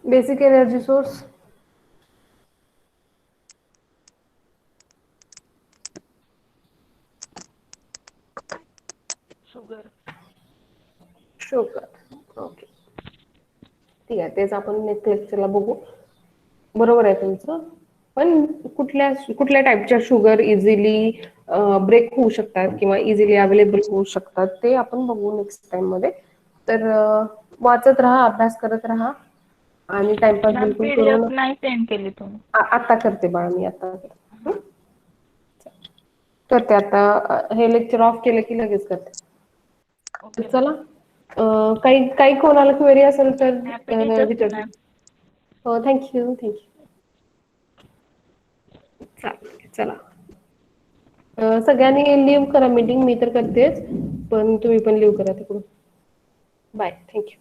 Basic energy source sugar. Okay ठीक आहे, तेच आपण नेक्स्ट लेक्चरला बघू. बरोबर आहे तुमचं. पण कुठल्या कुठल्या टाईपच्या शुगर इझिली ब्रेक होऊ शकतात किंवा इझिली अवेलेबल होऊ शकतात ते आपण बघू नेक्स्ट टाइम मध्ये. तर वाचत राहा, अभ्यास करत राहा आणि टाइमपास मॅम बिलकुल करू पीडीएफ नका. नाही सेंड केली तुम्ही. आता करते बाळा मी आता करते आता हे लेक्चर ऑफ केलं की लगेच करते. तर ओके मॅम. चला काही काही कोणाला क्वेरी असेल हॅपी तर टीचर्स डे विचारू. मॅम. हो थँक्यू. चालेल चला. सगळ्यांनी लिव्ह करा मीटिंग, मी तर करतेच पण तुम्ही पण लिव्ह करा तिकडून. Bye, thank you.